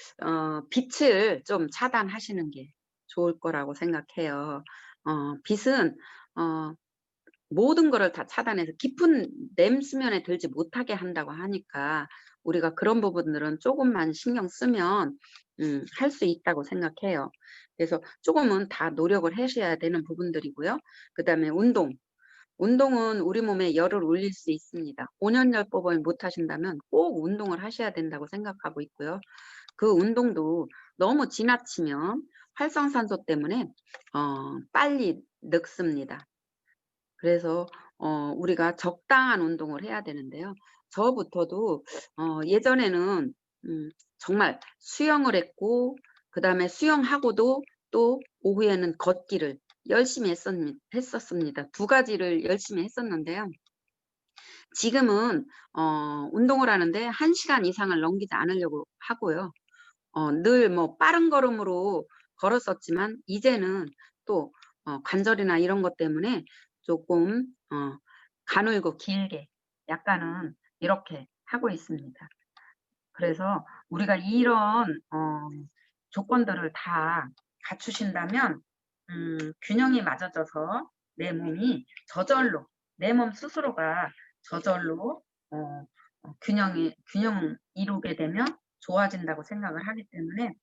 빛을 좀 차단하시는 게 좋을 거라고 생각해요. 빛은 모든 거를 다 차단해서 깊은 렘 수면에 들지 못하게 한다고 하니까 우리가 그런 부분들은 조금만 신경 쓰면 할 수 있다고 생각해요. 그래서 조금은 다 노력을 하셔야 되는 부분들이고요. 그다음에 운동은 우리 몸에 열을 올릴 수 있습니다. 온연열법을 못 하신다면 꼭 운동을 하셔야 된다고 생각하고 있고요. 그 운동도 너무 지나치면 활성산소 때문에 빨리 늙습니다. 그래서 우리가 적당한 운동을 해야 되는데요. 저부터도 예전에는 정말 수영을 했고 그다음에 수영하고도 또 오후에는 걷기를 열심히 했었습니다. 두 가지를 열심히 했었는데요. 지금은 운동을 하는데 1시간 이상을 넘기지 않으려고 하고요. 늘 뭐 빠른 걸음으로 걸었었지만 이제는 또 관절이나 이런 것 때문에 조금 가늘고 길게 약간은 이렇게 하고 있습니다. 그래서 우리가 이런 조건들을 다 갖추신다면 균형이 맞아져서 내 몸이 저절로 내 몸 스스로가 저절로 균형 이루게 되면 좋아진다고 생각을 하기 때문에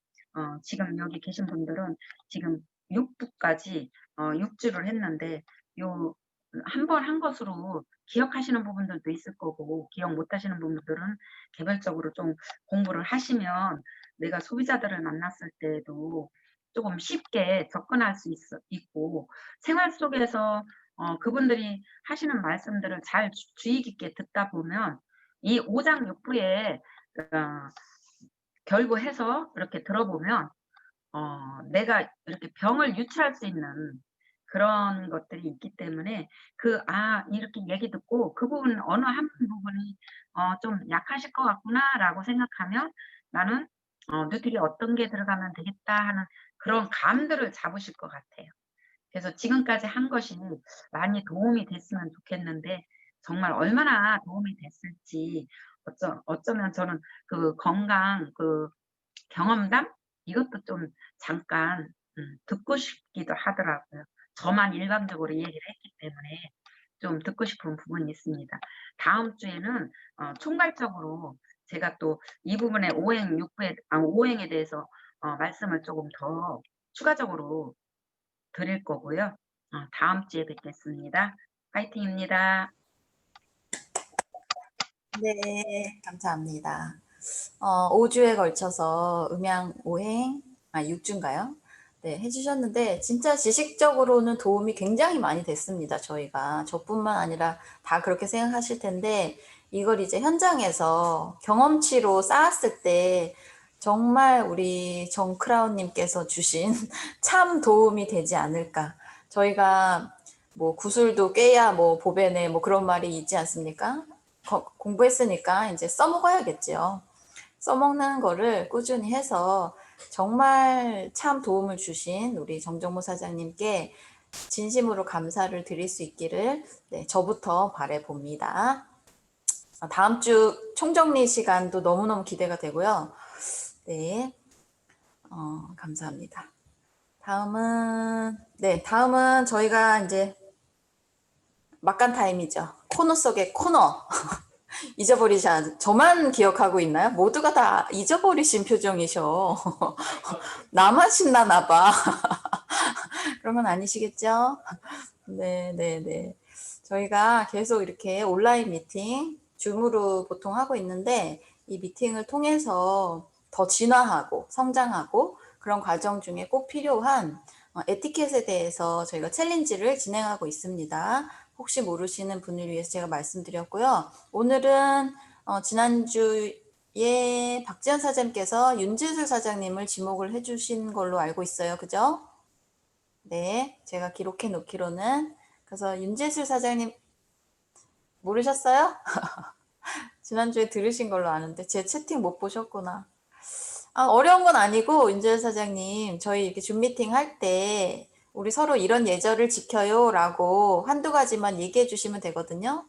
지금 여기 계신 분들은 지금 6부까지 6주를 했는데 요 한 번 한 것으로 기억하시는 부분들도 있을 거고 기억 못 하시는 분들은 개별적으로 좀 공부를 하시면 내가 소비자들을 만났을 때도 조금 쉽게 접근할 수 있고 생활 속에서 그분들이 하시는 말씀들을 잘 주의 깊게 듣다 보면 이 5장 6부에 결부해서 이렇게 들어보면 내가 이렇게 병을 유출할 수 있는 그런 것들이 있기 때문에 이렇게 얘기 듣고 그 부분 어느 한 부분이 좀 약하실 것 같구나라고 생각하면 나는 뉴트리 어떤 게 들어가면 되겠다 하는 그런 감들을 잡으실 것 같아요. 그래서 지금까지 한 것이 많이 도움이 됐으면 좋겠는데 정말 얼마나 도움이 됐을지 어쩌면 저는 그 건강 그 경험담 이것도 좀 잠깐 듣고 싶기도 하더라고요. 저만 일방적으로 얘기를 했기 때문에 좀 듣고 싶은 부분이 있습니다. 다음 주에는 총괄적으로 제가 또 이 부분에 오행에 대해서 말씀을 조금 더 추가적으로 드릴 거고요. 다음 주에 뵙겠습니다. 파이팅입니다. 네, 감사합니다. 5주에 걸쳐서 음양 5행, 6주인가요? 네, 해주셨는데 진짜 지식적으로는 도움이 굉장히 많이 됐습니다. 저뿐만 아니라 다 그렇게 생각하실 텐데 이걸 이제 현장에서 경험치로 쌓았을 때 정말 우리 정크라운님께서 주신 참 도움이 되지 않을까. 저희가 뭐 구슬도 깨야 뭐 보배네 뭐 그런 말이 있지 않습니까? 공부했으니까 이제 써먹어야겠죠. 써먹는 거를 꾸준히 해서 정말 참 도움을 주신 우리 정정모 사장님께 진심으로 감사를 드릴 수 있기를 저부터 바라봅니다. 다음 주 총정리 시간도 너무너무 기대가 되고요. 네, 감사합니다. 다음은 저희가 이제 막간 타임이죠. 코너 속의 코너. 잊어버리지 저만 기억하고 있나요? 모두가 다 잊어버리신 표정이셔. 나만 신나나 봐. 그런 건 아니시겠죠? 네. 저희가 계속 이렇게 온라인 미팅, 줌으로 보통 하고 있는데 이 미팅을 통해서 더 진화하고 성장하고 그런 과정 중에 꼭 필요한 에티켓에 대해서 저희가 챌린지를 진행하고 있습니다. 혹시 모르시는 분을 위해서 제가 말씀드렸고요. 오늘은 지난주에 박지현 사장님께서 윤지술 사장님을 지목을 해주신 걸로 알고 있어요. 그죠? 네, 제가 기록해 놓기로는. 그래서 윤지술 사장님 모르셨어요? 지난주에 들으신 걸로 아는데 제 채팅 못 보셨구나. 어려운 건 아니고 윤지술 사장님 저희 이렇게 줌 미팅 할 때 우리 서로 이런 예절을 지켜요 라고 한두 가지만 얘기해 주시면 되거든요.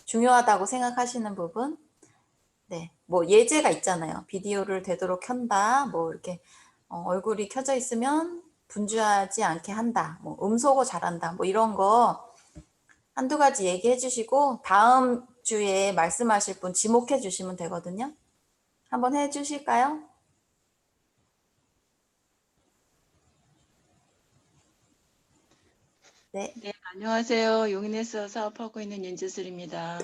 중요하다고 생각하시는 부분. 네, 뭐 예제가 있잖아요. 비디오를 되도록 켠다. 뭐 이렇게 얼굴이 켜져 있으면 분주하지 않게 한다. 뭐 음소거 잘한다. 뭐 이런 거 한두 가지 얘기해 주시고 다음 주에 말씀하실 분 지목해 주시면 되거든요. 한번 해 주실까요? 네. 네, 안녕하세요. 용인에서 사업하고 있는 윤지슬입니다.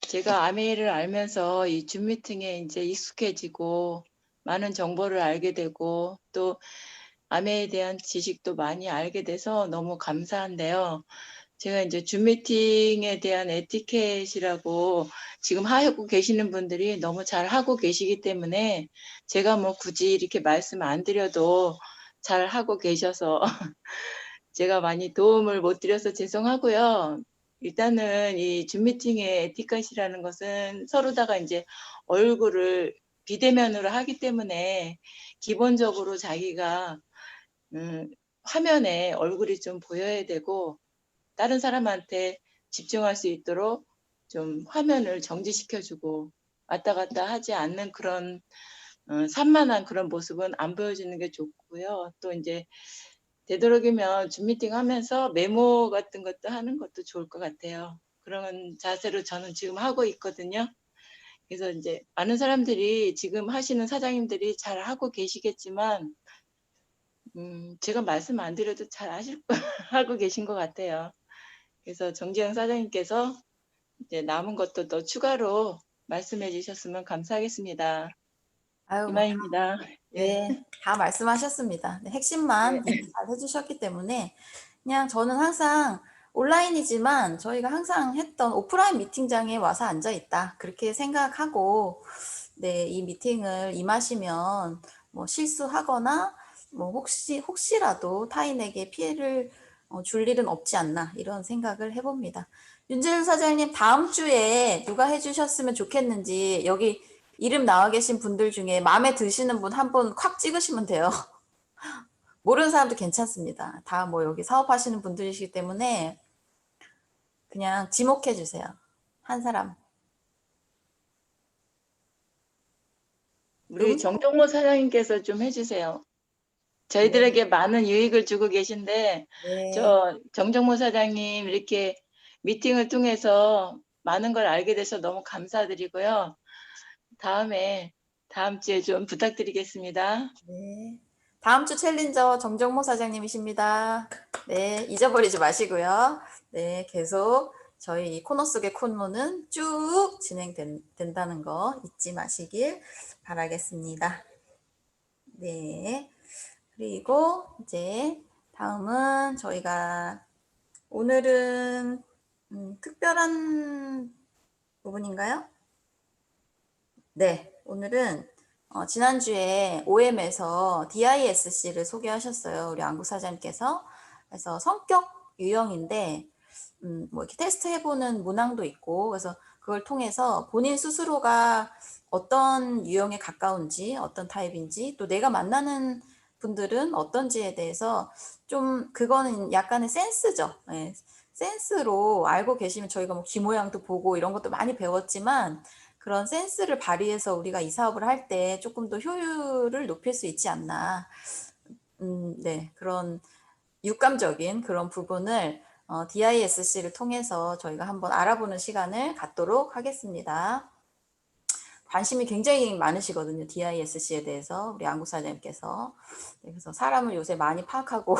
제가 아메이를 알면서 이 줌 미팅에 이제 익숙해지고 많은 정보를 알게 되고 또 아메이에 대한 지식도 많이 알게 돼서 너무 감사한데요. 제가 이제 줌 미팅에 대한 에티켓이라고 지금 하고 계시는 분들이 너무 잘 하고 계시기 때문에 제가 뭐 굳이 이렇게 말씀 안 드려도 잘 하고 계셔서 제가 많이 도움을 못 드려서 죄송하고요. 일단은 이 줌 미팅의 에티켓이라는 것은 서로다가 이제 얼굴을 비대면으로 하기 때문에 기본적으로 자기가 화면에 얼굴이 좀 보여야 되고 다른 사람한테 집중할 수 있도록 좀 화면을 정지시켜주고 왔다 갔다 하지 않는 그런 산만한 그런 모습은 안 보여주는 게 좋고요. 또 이제 되도록이면 줌 미팅 하면서 메모 같은 것도 하는 것도 좋을 것 같아요. 그런 자세로 저는 지금 하고 있거든요. 그래서 이제 많은 사람들이 지금 하시는 사장님들이 잘 하고 계시겠지만 제가 말씀 안 드려도 잘 하고 계신 것 같아요. 그래서 정지영 사장님께서 이제 남은 것도 더 추가로 말씀해 주셨으면 감사하겠습니다. 아유, 뭐, 이만입니다. 예. 네, 다 말씀하셨습니다. 네, 핵심만 네. 이렇게 잘 해주셨기 때문에 그냥 저는 항상 온라인이지만 저희가 항상 했던 오프라인 미팅장에 와서 앉아 있다 그렇게 생각하고 네, 이 미팅을 임하시면 뭐 실수하거나 뭐 혹시라도 타인에게 피해를 줄 일은 없지 않나 이런 생각을 해봅니다. 윤재윤 사장님 다음 주에 누가 해주셨으면 좋겠는지 여기 이름 나와 계신 분들 중에 마음에 드시는 분 한 분 콱 찍으시면 돼요. 모르는 사람도 괜찮습니다. 다 뭐 여기 사업하시는 분들이시기 때문에 그냥 지목해 주세요. 한 사람. 우리 정정모 사장님께서 좀 해주세요. 저희들에게 많은 유익을 주고 계신데 네. 저 정정모 사장님 이렇게 미팅을 통해서 많은 걸 알게 돼서 너무 감사드리고요. 다음 주에 좀 부탁드리겠습니다. 네. 다음 주 챌린저 정정모 사장님이십니다. 네, 잊어버리지 마시고요. 네, 계속 저희 이 코너 속의 콘모는 쭉 진행된다는 거 잊지 마시길 바라겠습니다. 네. 그리고 이제 다음은 저희가 오늘은 특별한 부분인가요? 네, 오늘은 지난주에 OM에서 DISC를 소개하셨어요. 우리 안구 사장님께서. 그래서 성격 유형인데 뭐 이렇게 테스트 해보는 문항도 있고 그래서 그걸 통해서 본인 스스로가 어떤 유형에 가까운지 어떤 타입인지 또 내가 만나는 분들은 어떤지에 대해서 좀 그거는 약간의 센스죠. 네. 센스로 알고 계시면 저희가 뭐 귀 모양도 보고 이런 것도 많이 배웠지만 그런 센스를 발휘해서 우리가 이 사업을 할 때 조금 더 효율을 높일 수 있지 않나. 네, 그런 육감적인 그런 부분을 DISC를 통해서 저희가 한번 알아보는 시간을 갖도록 하겠습니다. 관심이 굉장히 많으시거든요. DISC에 대해서 우리 안구 사장님께서. 네, 그래서 사람을 요새 많이 파악하고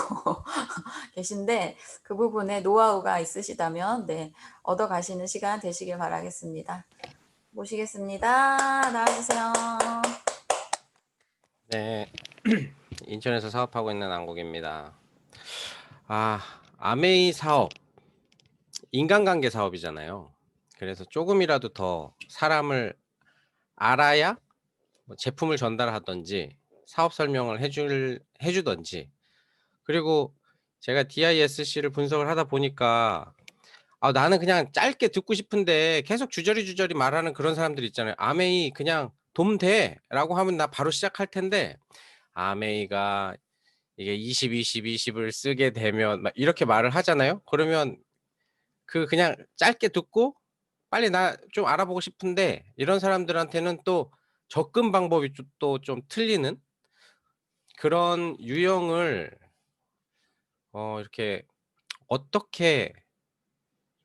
계신데 그 부분에 노하우가 있으시다면 네, 얻어가시는 시간 되시길 바라겠습니다. 모시겠습니다. 나와주세요. 네, 인천에서 사업하고 있는 안국입니다. 아메이 사업, 인간관계 사업이잖아요. 그래서 조금이라도 더 사람을 알아야 뭐 제품을 전달하든지 사업 설명을 해주든지 그리고 제가 DISC를 분석을 하다 보니까 나는 그냥 짧게 듣고 싶은데 계속 주저리 말하는 그런 사람들 있잖아요. 아메이 그냥 돔 돼 라고 하면 나 바로 시작할 텐데 아메이가 이게 20, 20, 20을 쓰게 되면 막 이렇게 말을 하잖아요. 그러면 그냥 짧게 듣고 빨리 나 좀 알아보고 싶은데 이런 사람들한테는 또 접근 방법이 또 좀 틀리는 그런 유형을 이렇게 어떻게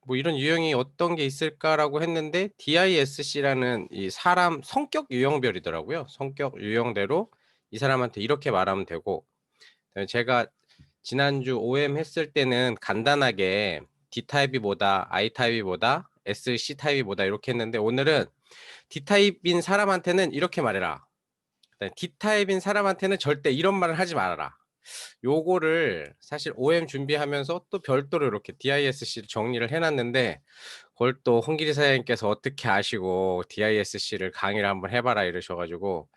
뭐 이런 유형이 어떤 게 있을까라고 했는데 DISC라는 이 사람 성격 유형별이더라고요. 성격 유형대로 이 사람한테 이렇게 말하면 되고 제가 지난주 OM 했을 때는 간단하게 D타입이 뭐다, I타입이 뭐다, SC 타입이 뭐다 이렇게 했는데 오늘은 D타입인 사람한테는 이렇게 말해라. D타입인 사람한테는 절대 이런 말을 하지 말아라. 요거를 사실 OM 준비하면서 또 별도로 이렇게 DISC를 정리를 해놨는데 그걸 또 홍길이 사장님께서 어떻게 아시고 DISC를 강의를 한번 해봐라 이러셔가지고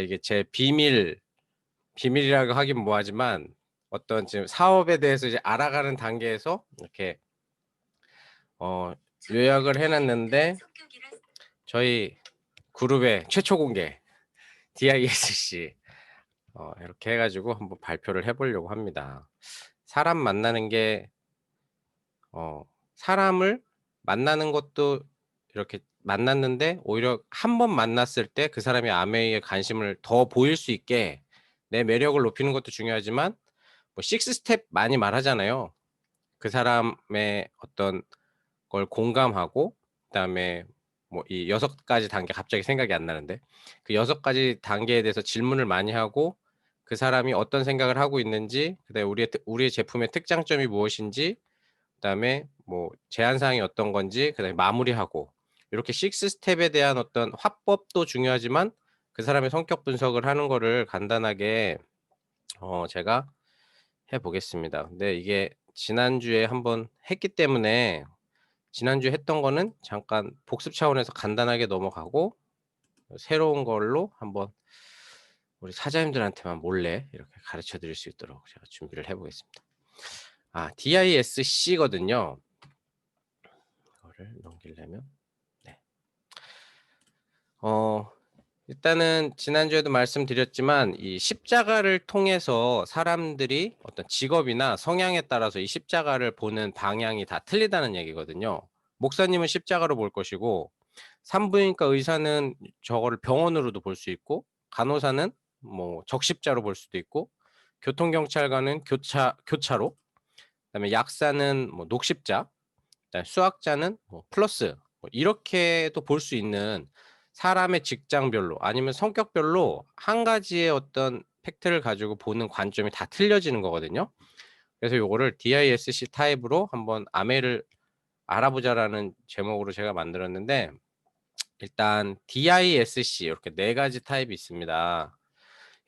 이게 제 비밀이라고 하긴 뭐하지만 어떤 지금 사업에 대해서 이제 알아가는 단계에서 이렇게 요약을 해놨는데 저희 그룹의 최초 공개 DISC 이렇게 해가지고 한번 발표를 해보려고 합니다. 사람 만나는 게 사람을 만나는 것도 이렇게 만났는데 오히려 한 번 만났을 때 그 사람이 아메이에 관심을 더 보일 수 있게 내 매력을 높이는 것도 중요하지만 뭐 6 스텝 많이 말하잖아요. 그 사람의 어떤 걸 공감하고 그다음에 뭐 이 6 가지 단계 갑자기 생각이 안 나는데 그 6 가지 단계에 대해서 질문을 많이 하고 그 사람이 어떤 생각을 하고 있는지 그다음에 우리의 제품의 특장점이 무엇인지 그다음에 뭐 제한 사항이 어떤 건지 그다음에 마무리하고 이렇게 6 스텝에 대한 어떤 화법도 중요하지만 그 사람의 성격 분석을 하는 거를 간단하게 제가 해 보겠습니다. 근데 이게 지난주에 한번 했기 때문에 지난주에 했던 거는 잠깐 복습 차원에서 간단하게 넘어가고 새로운 걸로 한번 우리 사장님들한테만 몰래 이렇게 가르쳐 드릴 수 있도록 제가 준비를 해 보겠습니다. DISC거든요. 이거를 넘기려면 네. 일단은 지난주에도 말씀드렸지만 이 십자가를 통해서 사람들이 어떤 직업이나 성향에 따라서 이 십자가를 보는 방향이 다 틀리다는 얘기거든요. 목사님은 십자가로 볼 것이고 산부인과 의사는 저거를 병원으로도 볼 수 있고 간호사는 뭐 적십자로 볼 수도 있고 교통경찰관은 교차로 그다음에 약사는 뭐 녹십자 그다음에 수학자는 뭐 플러스 뭐 이렇게도 볼 수 있는 사람의 직장별로 아니면 성격별로 한 가지의 어떤 팩트를 가지고 보는 관점이 다 틀려지는 거거든요. 그래서 요거를 DISC 타입으로 한번 아메를 알아보자라는 제목으로 제가 만들었는데 일단 DISC 이렇게 4가지 타입이 있습니다.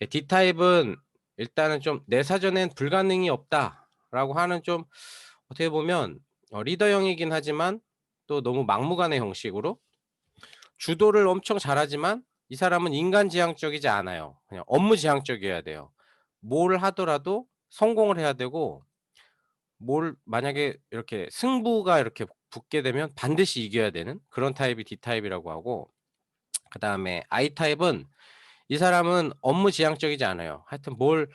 D 타입은 일단은 좀 내 사전엔 불가능이 없다라고 하는 좀 어떻게 보면 리더형이긴 하지만 또 너무 막무가내 형식으로 주도를 엄청 잘하지만 이 사람은 인간지향적이지 않아요. 그냥 업무지향적이어야 돼요. 뭘 하더라도 성공을 해야 되고 뭘 만약에 이렇게 승부가 이렇게 붙게 되면 반드시 이겨야 되는 그런 타입이 D 타입이라고 하고 그다음에 I 타입은 이 사람은 업무지향적이지 않아요. 하여튼 뭘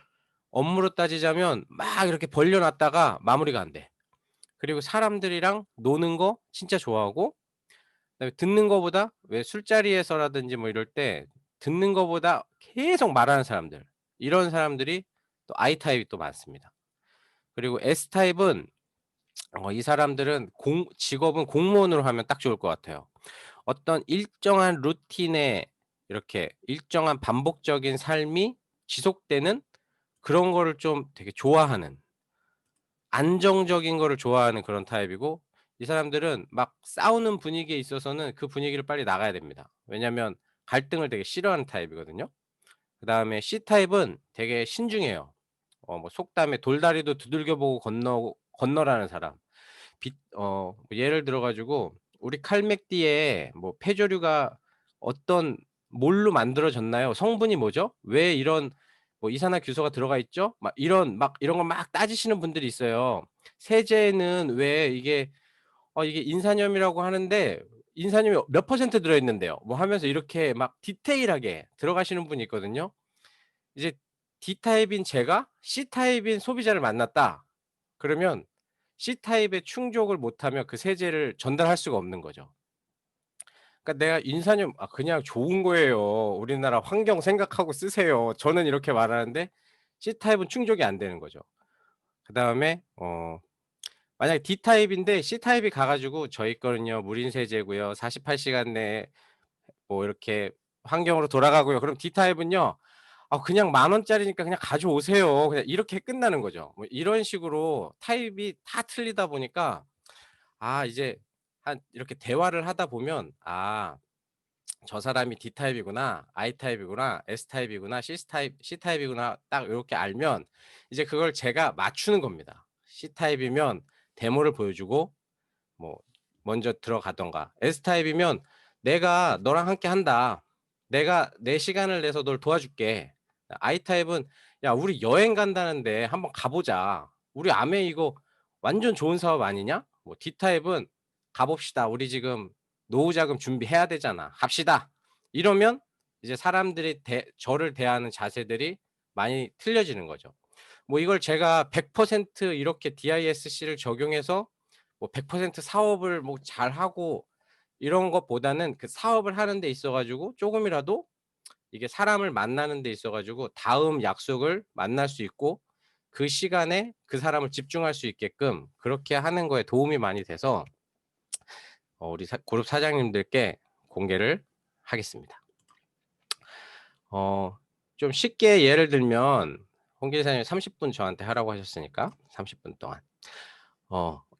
업무로 따지자면 막 이렇게 벌려 놨다가 마무리가 안 돼. 그리고 사람들이랑 노는 거 진짜 좋아하고 그다음에 듣는 거보다 왜 술자리에서라든지 뭐 이럴 때 듣는 거보다 계속 말하는 사람들 이런 사람들이 또 I 타입이 또 많습니다. 그리고 S 타입은 이 사람들은 직업은 공무원으로 하면 딱 좋을 것 같아요. 어떤 일정한 루틴에 이렇게 일정한 반복적인 삶이 지속되는 그런 거를 좀 되게 좋아하는 안정적인 거를 좋아하는 그런 타입이고 이 사람들은 막 싸우는 분위기에 있어서는 그 분위기를 빨리 나가야 됩니다. 왜냐하면 갈등을 되게 싫어하는 타입이거든요. 그다음에 C 타입은 되게 신중해요. 뭐 속담에 돌다리도 두들겨 보고 건너라는 사람. 뭐 예를 들어 가지고 우리 칼맥디에 뭐 폐조류가 어떤 뭘로 만들어졌나요? 성분이 뭐죠? 왜 이런 뭐 이산화규소가 들어가 있죠? 막 이런 걸 막 따지시는 분들이 있어요. 세제는 왜 이게 인산염이라고 하는데 인산염이 몇 퍼센트 들어 있는데요. 뭐 하면서 이렇게 막 디테일하게 들어가시는 분이 있거든요. 이제 D 타입인 제가 C 타입인 소비자를 만났다. 그러면 C 타입에 충족을 못하면 그 세제를 전달할 수가 없는 거죠. 그러니까 내가 인산염 그냥 좋은 거예요. 우리나라 환경 생각하고 쓰세요. 저는 이렇게 말하는데 C 타입은 충족이 안 되는 거죠. 그다음에 만약에 D 타입인데 C 타입이 가 가지고 저희 거는요 무린 세제고요. 48시간 내에 뭐 이렇게 환경으로 돌아가고요. 그럼 D 타입은요. 그냥 10,000원짜리니까 그냥 가져오세요. 그냥 이렇게 끝나는 거죠. 뭐 이런 식으로 타입이 다 틀리다 보니까 이제 한 이렇게 대화를 하다 보면 저 사람이 D 타입이구나, I 타입이구나, S 타입이구나, C 타입이구나 딱 요렇게 알면 이제 그걸 제가 맞추는 겁니다. C 타입이면 데모를 보여주고 뭐 먼저 들어가든가 S 타입이면 "내가 너랑 함께 한다. 내가 내 시간을 내서 널 도와줄게." I 타입은 "야 우리 여행 간다는데 한번 가 보자. 우리 아메 이거 완전 좋은 사업 아니냐?" 뭐 D 타입은 가봅시다. 우리 지금 노후 자금 준비해야 되잖아. 갑시다. 이러면 이제 사람들이 저를 대하는 자세들이 많이 틀려지는 거죠. 뭐 이걸 제가 100% 이렇게 DISC를 적용해서 뭐 100% 사업을 뭐 잘하고 이런 것보다는 그 사업을 하는 데 있어 가지고 조금이라도 이게 사람을 만나는 데 있어 가지고 다음 약속을 만날 수 있고 그 시간에 그 사람을 집중할 수 있게끔 그렇게 하는 거에 도움이 많이 돼서 우리 그룹 사장님들께 공개를 하겠습니다. 좀 쉽게 예를 들면 홍 기사님 30분 저한테 하라고 하셨으니까 30분 동안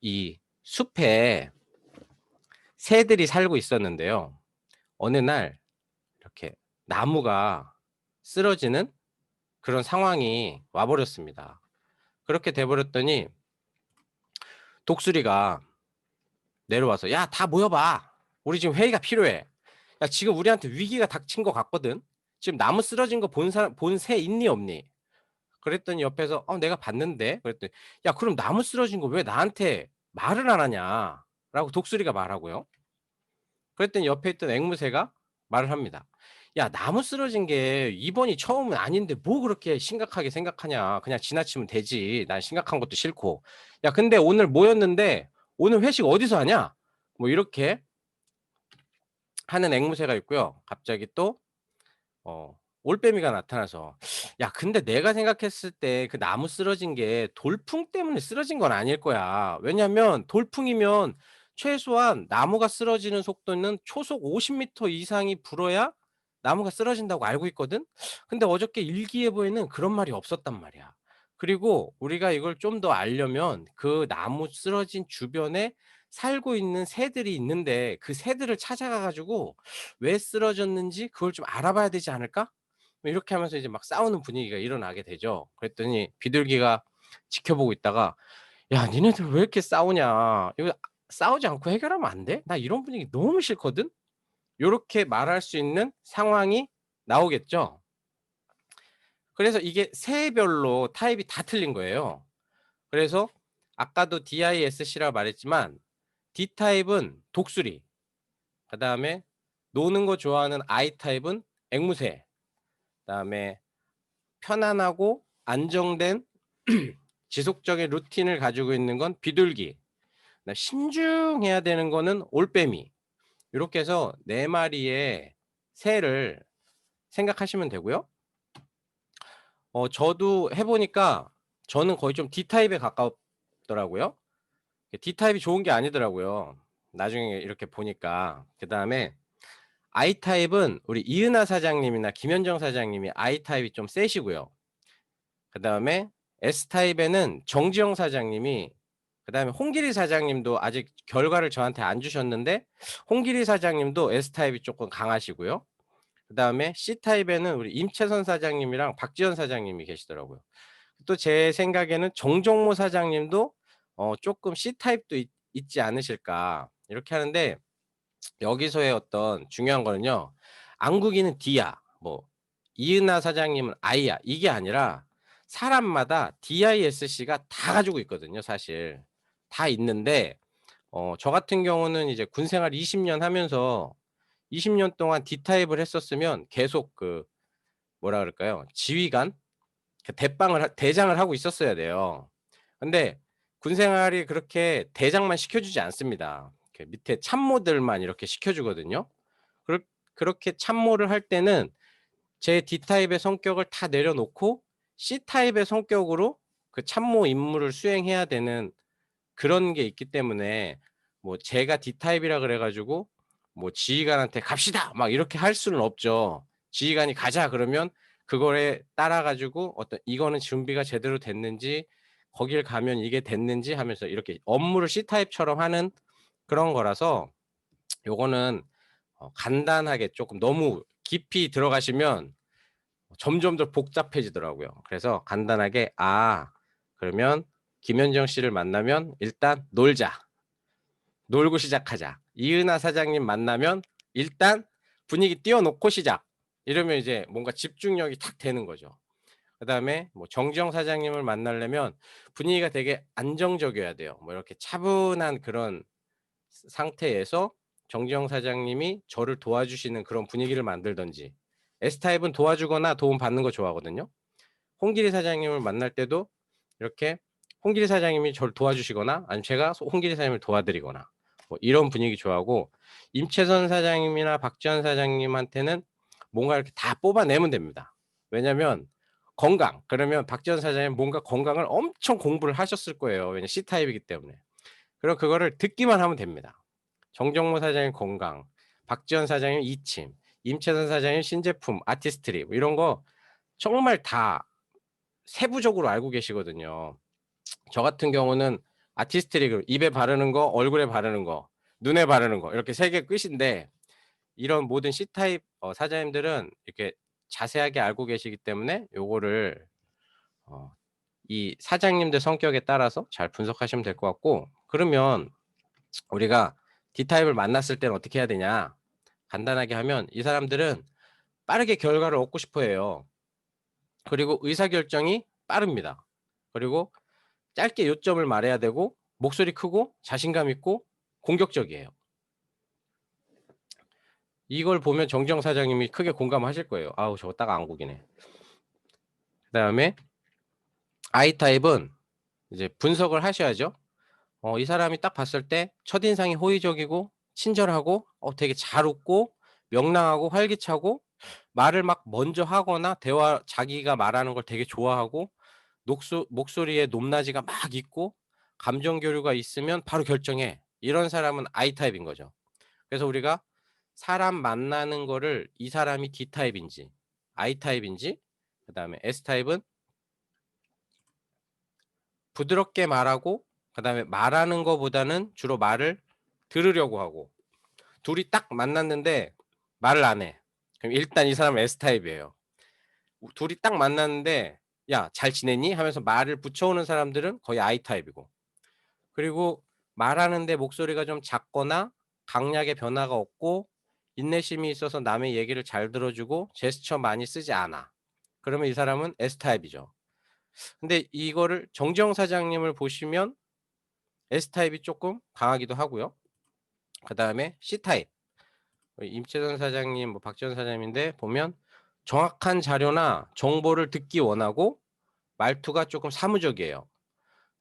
이 숲에 새들이 살고 있었는데요. 어느 날 이렇게 나무가 쓰러지는 그런 상황이 와버렸습니다. 그렇게 돼버렸더니 독수리가 내려와서 야, 다 모여봐. 우리 지금 회의가 필요해. 야, 지금 우리한테 위기가 닥친 것 같거든. 지금 나무 쓰러진 거 본 새 있니 없니? 그랬더니 옆에서 내가 봤는데. 그랬더니 야, 그럼 나무 쓰러진 거 왜 나한테 말을 안 하냐? 라고 독수리가 말하고요. 그랬더니 옆에 있던 앵무새가 말을 합니다. 야, 나무 쓰러진 게 이번이 처음은 아닌데 뭐 그렇게 심각하게 생각하냐. 그냥 지나치면 되지. 난 심각한 것도 싫고. 야, 근데 오늘 모였는데 오늘 회식 어디서 하냐? 뭐 이렇게 하는 앵무새가 있고요. 갑자기 또 올빼미가 나타나서 야, 근데 내가 생각했을 때 그 나무 쓰러진 게 돌풍 때문에 쓰러진 건 아닐 거야. 왜냐면 돌풍이면 최소한 나무가 쓰러지는 속도는 초속 50m 이상이 불어야 나무가 쓰러진다고 알고 있거든. 근데 어저께 일기예보에는 그런 말이 없었단 말이야. 그리고 우리가 이걸 좀 더 알려면 그 나무 쓰러진 주변에 살고 있는 새들이 있는데 그 새들을 찾아가 가지고 왜 쓰러졌는지 그걸 좀 알아봐야 되지 않을까? 뭐 이렇게 하면서 이제 막 싸우는 분위기가 일어나게 되죠. 그랬더니 비둘기가 지켜보고 있다가 야, 니네들 왜 이렇게 싸우냐? 이거 싸우지 않고 해결하면 안 돼? 나 이런 분위기 너무 싫거든. 요렇게 말할 수 있는 상황이 나오겠죠. 그래서 이게 새별로 타입이 다 틀린 거예요. 그래서 아까도 DISC라고 말했지만 D 타입은 독수리, 그다음에 노는 거 좋아하는 I 타입은 앵무새, 그다음에 편안하고 안정된 지속적인 루틴을 가지고 있는 건 비둘기, 신중해야 되는 거는 올빼미. 이렇게 해서 4마리의 새를 생각하시면 되고요. 저도 해보니까 저는 거의 좀 D타입에 가깝더라고요. D타입이 좋은 게 아니더라고요. 나중에 이렇게 보니까. 그 다음에 I타입은 우리 이은하 사장님이나 김현정 사장님이 I타입이 좀 세시고요. 그 다음에 S타입에는 정지영 사장님이, 그 다음에 홍길이 사장님도 아직 결과를 저한테 안 주셨는데 홍길이 사장님도 S타입이 조금 강하시고요. 그 다음에 C타입에는 우리 임채선 사장님이랑 박지현 사장님이 계시더라고요. 또 제 생각에는 정종모 사장님도 조금 C타입도 있지 않으실까 이렇게 하는데, 여기서의 어떤 중요한 거는요, 안국이는 D야, 뭐 이은하 사장님은 I야, 이게 아니라 사람마다 DISC가 다 가지고 있거든요. 사실 다 있는데 저 같은 경우는 이제 군 생활 20년 하면서 20년 동안 D타입을 했었으면 계속 그 뭐라 그럴까요, 지휘관, 그 대장을 하고 있었어야 돼요. 근데 군 생활이 그렇게 대장만 시켜주지 않습니다. 그 밑에 참모들만 이렇게 시켜주거든요. 그렇게 참모를 할 때는 제 D타입의 성격을 다 내려놓고 C타입의 성격으로 그 참모 임무를 수행해야 되는 그런 게 있기 때문에, 뭐 제가 D타입이라 그래가지고 뭐 지휘관한테 갑시다 막 이렇게 할 수는 없죠. 지휘관이 가자 그러면 그거에 따라 가지고 어떤 이거는 준비가 제대로 됐는지, 거길 가면 이게 됐는지 하면서 이렇게 업무를 C타입처럼 하는 그런 거라서, 요거는 간단하게, 조금 너무 깊이 들어가시면 점점 더 복잡해지더라고요. 그래서 간단하게 그러면 김현정 씨를 만나면 일단 놀자. 놀고 시작하자. 이은하 사장님 만나면 일단 분위기 띄워놓고 시작. 이러면 이제 뭔가 집중력이 탁 되는 거죠. 그다음에 뭐 정지영 사장님을 만나려면 분위기가 되게 안정적이어야 돼요. 뭐 이렇게 차분한 그런 상태에서 정지영 사장님이 저를 도와주시는 그런 분위기를 만들든지. S타입은 도와주거나 도움 받는 거 좋아하거든요. 홍길이 사장님을 만날 때도 이렇게 홍길이 사장님이 저를 도와주시거나 아니면 제가 홍길이 사장님을 도와드리거나 뭐 이런 분위기 좋아하고, 임채선 사장님이나 박지원 사장님한테는 뭔가 이렇게 다 뽑아내면 됩니다. 왜냐면 건강, 그러면 박지원 사장님 뭔가 건강을 엄청 공부를 하셨을 거예요. 왜냐면 C타입이기 때문에. 그럼 그거를 듣기만 하면 됩니다. 정정모 사장님 건강, 박지원 사장님 이침, 임채선 사장님 신제품, 아티스트리 뭐 이런 거 정말 다 세부적으로 알고 계시거든요. 저 같은 경우는 아티스트리 입에 바르는 거, 얼굴에 바르는 거, 눈에 바르는 거 이렇게 3개 끝인데, 이런 모든 C타입 사장님들은 이렇게 자세하게 알고 계시기 때문에 요거를 이 사장님들 성격에 따라서 잘 분석하시면 될 것 같고, 그러면 우리가 D타입을 만났을 때는 어떻게 해야 되냐, 간단하게 하면 이 사람들은 빠르게 결과를 얻고 싶어 해요. 그리고 의사결정이 빠릅니다. 그리고 짧게 요점을 말해야 되고, 목소리 크고 자신감 있고 공격적이에요. 이걸 보면 정지영 사장님이 크게 공감하실 거예요. 아우 저거 딱 안국이네. 그다음에 I타입은 이제 분석을 하셔야죠. 이 사람이 딱 봤을 때 첫인상이 호의적이고 친절하고 되게 잘 웃고 명랑하고 활기차고 말을 막 먼저 하거나 대화 자기가 말하는 걸 되게 좋아하고 목소리에 높낮이가 막 있고 감정 교류가 있으면 바로 결정해. 이런 사람은 I타입인 거죠. 그래서 우리가 사람 만나는 거를 이 사람이 D타입인지 I타입인지, 그다음에 S타입은 부드럽게 말하고 그다음에 말하는 거보다는 주로 말을 들으려고 하고, 둘이 딱 만났는데 말을 안 해. 그럼 일단 이 사람은 S타입이에요. 둘이 딱 만났는데 야, 잘 지냈니? 하면서 말을 붙여오는 사람들은 거의 I타입이고, 그리고 말하는데 목소리가 좀 작거나 강약의 변화가 없고 인내심이 있어서 남의 얘기를 잘 들어주고 제스처 많이 쓰지 않아. 그러면 이 사람은 S타입이죠. 근데 이거를 정지영 사장님을 보시면 S타입이 조금 강하기도 하고요. 그다음에 C타입. 임채선 사장님, 뭐 박지원 사장님인데 보면 정확한 자료나 정보를 듣기 원하고 말투가 조금 사무적이에요.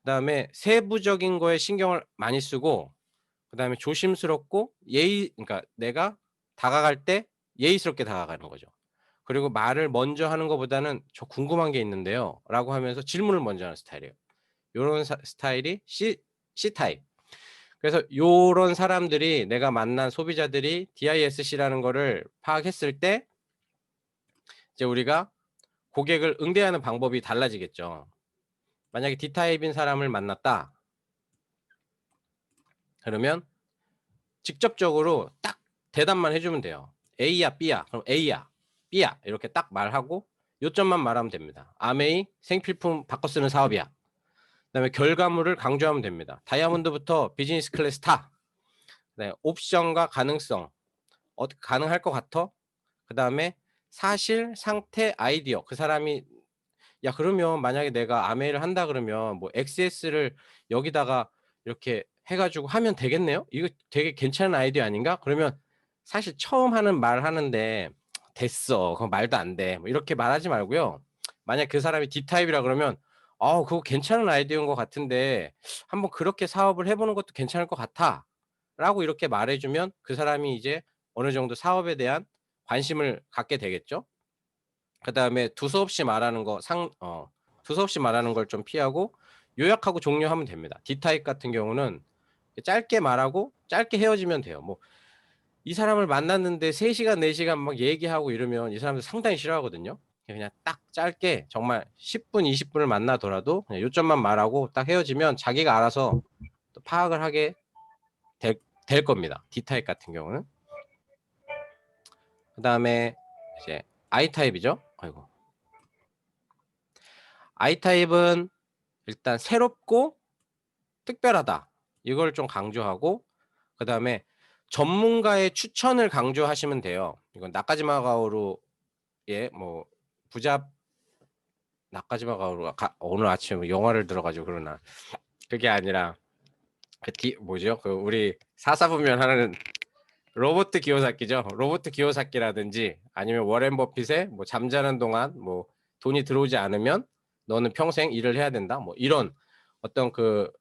그다음에 세부적인 거에 신경을 많이 쓰고, 그다음에 조심스럽고 그러니까 내가 다가갈 때 예의스럽게 다가가는 거죠. 그리고 말을 먼저 하는 것보다는 저 궁금한 게 있는데요 라고 하면서 질문을 먼저 하는 스타일이에요. 요런 스타일이 C타입. 그래서 요런 사람들이, 내가 만난 소비자들이 DISC라는 거를 파악했을 때 이제 우리가 고객을 응대하는 방법이 달라지겠죠. 만약에 D타입인 사람을 만났다 그러면 직접적으로 딱 대답만 해주면 돼요. A야 B야, 그럼 A야 B야 이렇게 딱 말하고 요점만 말하면 됩니다. 아메이 생필품 바꿔 쓰는 사업이야. 그다음에 결과물을 강조하면 됩니다. 다이아몬드부터 비즈니스 클래스 타. 네, 옵션과 가능성 어떻게 가능할 것 같아? 그다음에 사실, 상태, 아이디어. 그 사람이 야 그러면 만약에 내가 아메이를 한다 그러면 뭐 XS를 여기다가 이렇게 해가지고 하면 되겠네요. 이거 되게 괜찮은 아이디어 아닌가? 그러면 사실 처음 하는 말 하는데 됐어. 그건 말도 안 돼. 뭐 이렇게 말하지 말고요. 만약 그 사람이 D타입이라 그러면 그거 괜찮은 아이디어인 것 같은데 한번 그렇게 사업을 해보는 것도 괜찮을 것 같아. 라고 이렇게 말해주면 그 사람이 이제 어느 정도 사업에 대한 관심을 갖게 되겠죠. 그 다음에 두서없이 말하는 거 두서없이 말하는 걸 좀 피하고 요약하고 종료하면 됩니다. D타입 같은 경우는 짧게 말하고 짧게 헤어지면 돼요. 뭐 이 사람을 만났는데 3시간 4시간 막 얘기하고 이러면 이 사람들 상당히 싫어하거든요. 그냥 딱 짧게 정말 10분 20분을 만나더라도 그냥 요점만 말하고 딱 헤어지면 자기가 알아서 또 파악을 하게 될 겁니다. D타입 같은 경우는. 그 다음에 이제 I타입이죠. 아이고. I타입은 일단 새롭고 특별하다. 이걸 좀 강조하고, 그 다음에 전문가의 추천을 강조하시면 돼요. 이건 나카지마 가오루의 뭐 부자 나카지마 가오루 오늘 아침에 영화를 들어가지고 그러나 그게 아니라 뭐죠? 그 우리 사사분면 하는 로버트 기요사키죠. 로버트 기요사키라든지 아니면 워렌 버핏의 뭐 잠자는 동안 뭐 돈이 들어오지 않으면 너는 평생 일을 해야 된다. 뭐 이런 어떤 그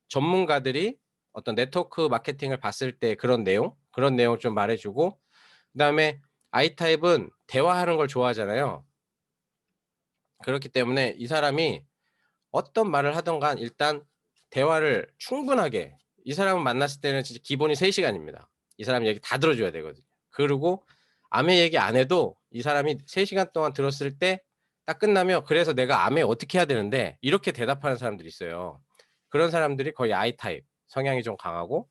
전문가들이 어떤 네트워크 마케팅을 봤을 때 그런 내용 좀 말해주고, 그다음에 I타입은 대화하는 걸 좋아하잖아요. 그렇기 때문에 이 사람이 어떤 말을 하던간 일단 대화를 충분하게, 이 사람을 만났을 때는 진짜 기본이 3시간입니다. 이 사람 얘기 다 들어줘야 되거든요. 그리고 아메 얘기 안 해도 이 사람이 3시간 동안 들었을 때 딱 끝나면 그래서 내가 아메 어떻게 해야 되는데 이렇게 대답하는 사람들이 있어요. 그런 사람들이 거의 I타입 성향이 좀 강하고,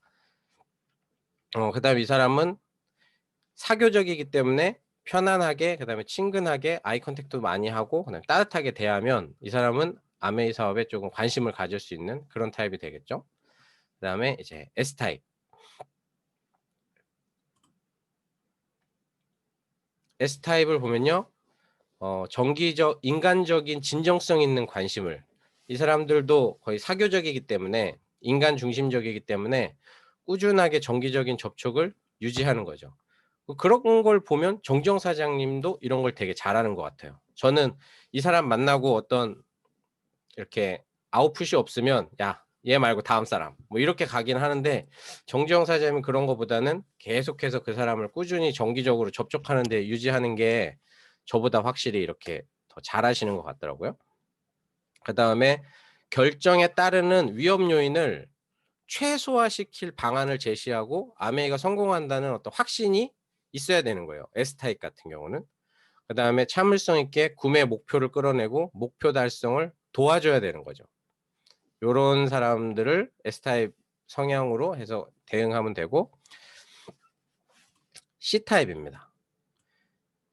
그다음에 이 사람은 사교적이기 때문에 편안하게, 그다음에 친근하게 아이 컨택도 많이 하고, 그다음에 따뜻하게 대하면 이 사람은 아메이 사업에 조금 관심을 가질 수 있는 그런 타입이 되겠죠. 그다음에 이제 S타입. S타입을 보면요. 인간적인 진정성 있는 관심을, 이 사람들도 거의 사교적이기 때문에 인간 중심적이기 때문에 꾸준하게 정기적인 접촉을 유지하는 거죠. 그런 걸 보면 정지영 사장님도 이런 걸 되게 잘하는 것 같아요. 저는 이 사람 만나고 어떤 이렇게 아웃풋이 없으면 야, 얘 말고 다음 사람 뭐 이렇게 가긴 하는데, 정지영 사장님은 그런 거보다는 계속해서 그 사람을 꾸준히 정기적으로 접촉하는 데 유지하는 게 저보다 확실히 이렇게 더 잘하시는 것 같더라고요. 그 다음에 결정에 따르는 위험 요인을 최소화시킬 방안을 제시하고 아메이가 성공한다는 어떤 확신이 있어야 되는 거예요. S타입 같은 경우는. 그 다음에 참을성 있게 구매 목표를 끌어내고 목표 달성을 도와줘야 되는 거죠. 요런 사람들을 S타입 성향으로 해서 대응하면 되고, C타입입니다.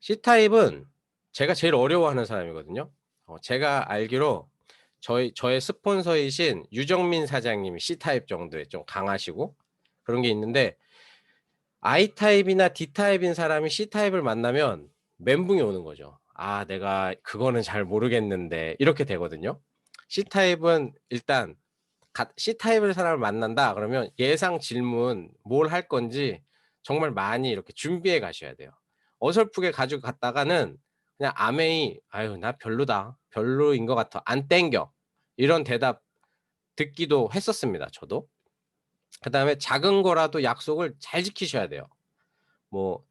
C타입은 제가 제일 어려워하는 사람이거든요. 제가 알기로 저의 스폰서이신 유정민 사장님이 C타입 정도에 좀 강하시고 그런 게 있는데, I타입이나 D타입인 사람이 C타입을 만나면 멘붕이 오는 거죠. 아, 내가 그거는 잘 모르겠는데 이렇게 되거든요. C타입은 일단 C타입의 사람을 만난다 그러면 예상 질문 뭘 할 건지 정말 많이 이렇게 준비해 가셔야 돼요. 어설프게 가지고 갔다가는 그냥 아메이 아유 나 별로다, 별로인 것 같아, 안 땡겨, 이런 대답 듣기도 했었습니다. 저도. 그다음에 작은 거라도 약속을 잘 지키셔야 돼요. 뭐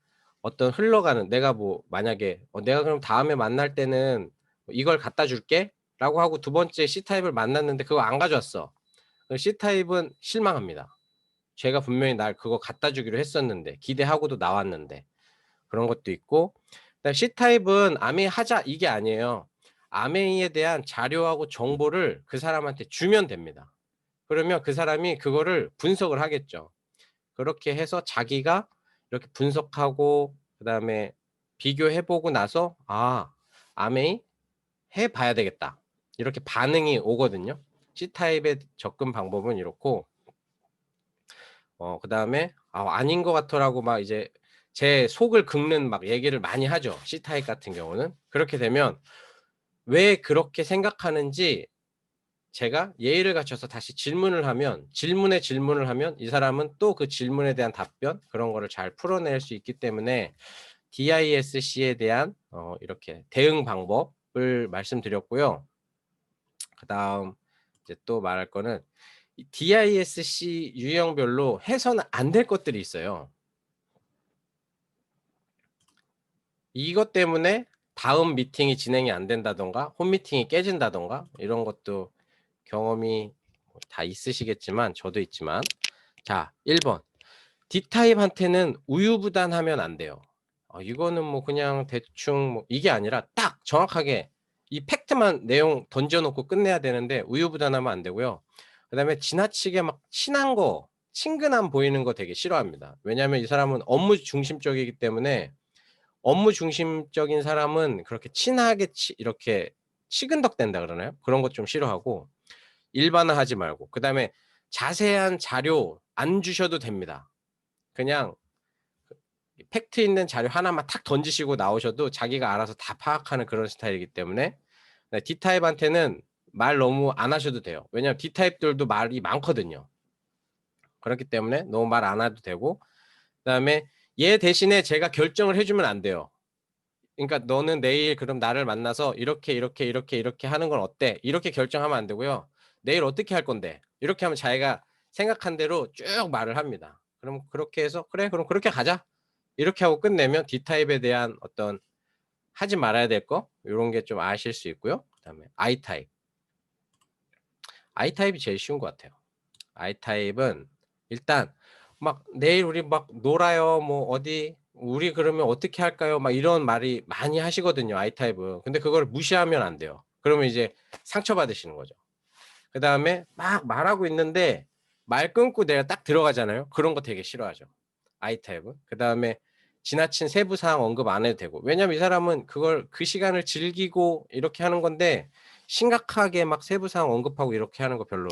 어떤 흘러가는, 내가 뭐 만약에 내가 그럼 다음에 만날 때는 이걸 갖다 줄게 라고 하고 두 번째 C타입을 만났는데 그거 안 가져왔어. C타입은 실망합니다. 제가 분명히 날 그거 갖다 주기로 했었는데, 기대하고도 나왔는데. 그런 것도 있고, 그다음에 C타입은 아메이 하자 이게 아니에요. 아메이에 대한 자료하고 정보를 그 사람한테 주면 됩니다. 그러면 그 사람이 그거를 분석을 하겠죠. 그렇게 해서 자기가 이렇게 분석하고 그다음에 비교해보고 나서 아, 아메이 해봐야 되겠다, 이렇게 반응이 오거든요. C타입의 접근 방법은 이렇고, 그다음에 아닌 것 같더라고 막 이제 제 속을 긁는 막 얘기를 많이 하죠. C타입 같은 경우는. 그렇게 되면 왜 그렇게 생각하는지 제가 예의를 갖춰서 다시 질문을 하면 이 사람은 또 그 질문에 대한 답변 그런 거를 잘 풀어낼 수 있기 때문에 DISC에 대한 이렇게 대응 방법을 말씀드렸고요. 그다음 이제 또 말할 거는 DISC 유형별로 해서는 안 될 것들이 있어요. 이것 때문에 다음 미팅이 진행이 안 된다던가 홈미팅이 깨진다던가 이런 것도 경험이 다 있으시겠지만 저도 있지만, 자 1번 D타입한테는 우유부단하면 안 돼요. 이거는 뭐 그냥 대충 뭐 이게 아니라 딱 정확하게 이 팩트만 내용 던져놓고 끝내야 되는데 우유부단하면 안 되고요. 그 다음에 지나치게 막 친근함 보이는 거 되게 싫어합니다. 왜냐하면 이 사람은 업무 중심적이기 때문에, 업무 중심적인 사람은 그렇게 친하게 이렇게 치근덕댄다 그러나요? 그런 것 좀 싫어하고, 일반화하지 말고, 그 다음에 자세한 자료 안 주셔도 됩니다. 그냥 팩트 있는 자료 하나만 탁 던지시고 나오셔도 자기가 알아서 다 파악하는 그런 스타일이기 때문에, D타입한테는 말 너무 안 하셔도 돼요. 왜냐하면 D타입들도 말이 많거든요. 그렇기 때문에 너무 말 안 해도 되고, 그다음에 얘 대신에 제가 결정을 해주면 안 돼요. 그러니까 너는 내일 그럼 나를 만나서 이렇게 하는 건 어때? 이렇게 결정하면 안 되고요. 내일 어떻게 할 건데? 이렇게 하면 자기가 생각한 대로 쭉 말을 합니다. 그럼 그렇게 해서 그래 그럼 그렇게 가자. 이렇게 하고 끝내면 D타입에 대한 어떤 하지 말아야 될 거 이런 게 좀 아실 수 있고요. 그다음에 I타입. I타입이 제일 쉬운 것 같아요. I타입은 일단 막 내일 우리 막 놀아요. 뭐 어디 우리 그러면 어떻게 할까요? 막 이런 말이 많이 하시거든요. I타입은. 근데 그걸 무시하면 안 돼요. 그러면 이제 상처받으시는 거죠. 그다음에 막 말하고 있는데 말 끊고 내가 딱 들어가잖아요. 그런 거 되게 싫어하죠. I타입은. 그다음에 지나친 세부 사항 언급 안 해도 되고. 왜냐면 이 사람은 그걸 그 시간을 즐기고 이렇게 하는 건데 심각하게 막 세부 사항 언급하고 이렇게 하는 거 별로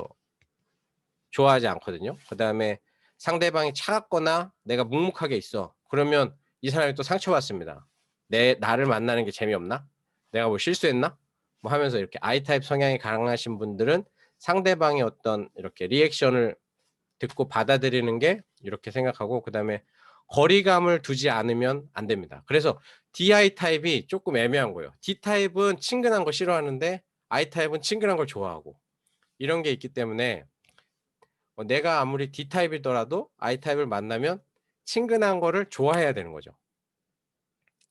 좋아하지 않거든요. 그다음에 상대방이 차갑거나 내가 묵묵하게 있어. 그러면 이 사람이 또 상처받습니다. 나를 만나는 게 재미없나? 내가 뭐 실수했나? 뭐 하면서 이렇게 I타입 성향이 강하신 분들은 상대방의 어떤 이렇게 리액션을 듣고 받아들이는 게 이렇게 생각하고, 그다음에 거리감을 두지 않으면 안 됩니다. 그래서 DI 타입이 조금 애매한 거예요. D 타입은 친근한 거 싫어하는데 I 타입은 친근한 걸 좋아하고, 이런 게 있기 때문에 내가 아무리 D 타입이더라도 I 타입을 만나면 친근한 거를 좋아해야 되는 거죠.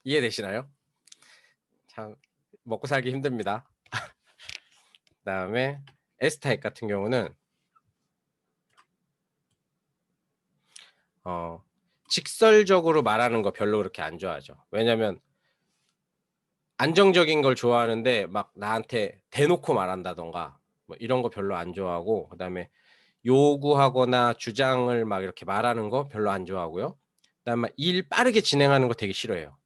이해되시나요? 참 먹고 살기 힘듭니다. 그다음에 S 타입 같은 경우는 직설적으로 말하는 거 별로 그렇게 안 좋아하죠. 왜냐면 안정적인 걸 좋아하는데 막 나한테 대놓고 말한다던가 뭐 이런 거 별로 안 좋아하고, 그다음에 요구하거나 주장을 막 이렇게 말하는 거 별로 안 좋아하고요. 그다음에 일 빠르게 진행하는 거 되게 싫어해요.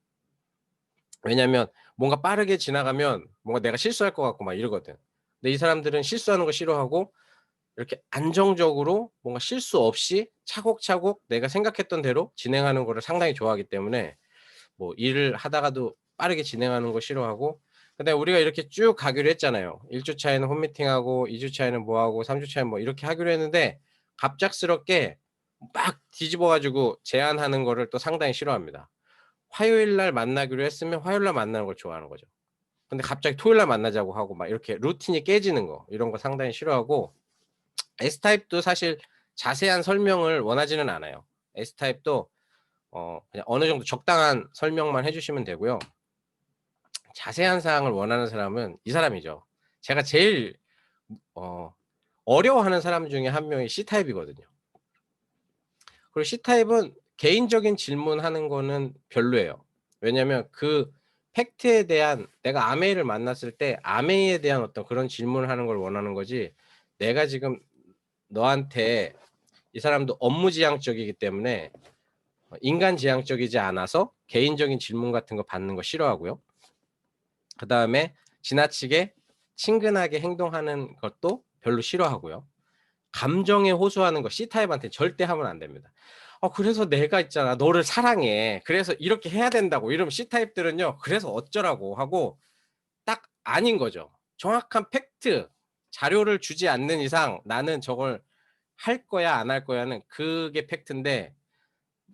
왜냐면 뭔가 빠르게 지나가면 뭔가 내가 실수할 것 같고 막 이러거든. 근데 이 사람들은 실수하는 거 싫어하고 이렇게 안정적으로 뭔가 실수 없이 차곡차곡 내가 생각했던 대로 진행하는 거를 상당히 좋아하기 때문에 뭐 일을 하다가도 빠르게 진행하는 거 싫어하고, 그다음에 우리가 이렇게 쭉 가기로 했잖아요. 1주 차에는 홈미팅하고 2주 차에는 뭐 하고 3주 차에는 뭐 이렇게 하기로 했는데 갑작스럽게 막 뒤집어 가지고 제안하는 거를 또 상당히 싫어합니다. 화요일 날 만나기로 했으면 화요일 날 만나는 걸 좋아하는 거죠. 근데 갑자기 토요일 날 만나자고 하고 막 이렇게 루틴이 깨지는 거, 이런 거 상당히 싫어하고, S타입도 사실 자세한 설명을 원하지는 않아요. S타입도 그냥 어느 정도 적당한 설명만 해 주시면 되고요. 자세한 사항을 원하는 사람은 이 사람이죠. 제가 제일 어려워하는 사람 중에 한 명이 C타입이거든요. 그리고 C타입은 개인적인 질문하는 거는 별로예요. 왜냐면 그 팩트에 대한, 내가 아메이를 만났을 때 아메이에 대한 어떤 그런 질문을 하는 걸 원하는 거지, 내가 지금 너한테, 이 사람도 업무지향적이기 때문에 인간지향적이지 않아서 개인적인 질문 같은 거 받는 거 싫어하고요. 그다음에 지나치게 친근하게 행동하는 것도 별로 싫어하고요. 감정에 호소하는 거 C타입한테 절대 하면 안 됩니다. 그래서 내가 있잖아, 너를 사랑해, 그래서 이렇게 해야 된다고 이러면 C타입들은요, 그래서 어쩌라고 하고 딱 아닌 거죠. 정확한 팩트, 자료를 주지 않는 이상 나는 저걸 할 거야 안 할 거야는 그게 팩트인데,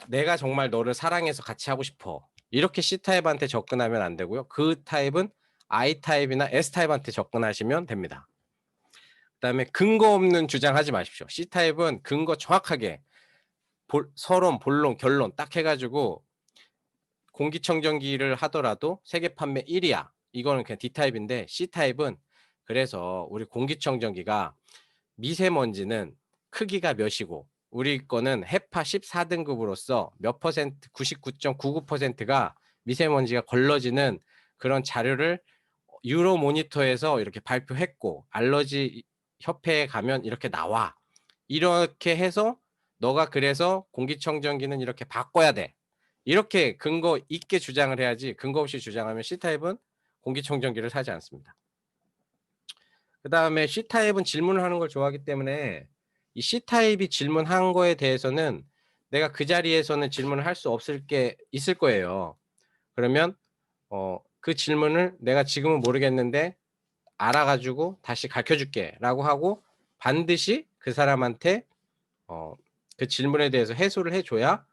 내가 정말 너를 사랑해서 같이 하고 싶어, 이렇게 C타입한테 접근하면 안 되고요. 그 타입은 I타입이나 S타입한테 접근하시면 됩니다. 그다음에 근거 없는 주장하지 마십시오. C타입은 근거 정확하게 서론, 본론, 결론 딱 해가지고, 공기청정기를 하더라도 세계 판매 1위야. 이거는 그냥 D타입인데, C타입은 그래서 우리 공기청정기가 미세먼지는 크기가 몇이고 우리 거는 해파 14등급으로서 몇 퍼센트, 99.99%가 미세먼지가 걸러지는 그런 자료를 유로 모니터에서 이렇게 발표했고, 알러지 협회에 가면 이렇게 나와. 이렇게 해서 너가 그래서 공기청정기는 이렇게 바꿔야 돼, 이렇게 근거 있게 주장을 해야지, 근거 없이 주장하면 C타입은 공기청정기를 사지 않습니다. 그 다음에 C타입은 질문을 하는 걸 좋아하기 때문에 이 C타입이 질문한 거에 대해서는 내가 그 자리에서는 질문을 할 수 없을 게 있을 거예요. 그러면 그 질문을 내가 지금은 모르겠는데 알아가지고 다시 가르쳐줄게라고 하고 반드시 그 사람한테 그 질문에 대해서 해소를 해줘야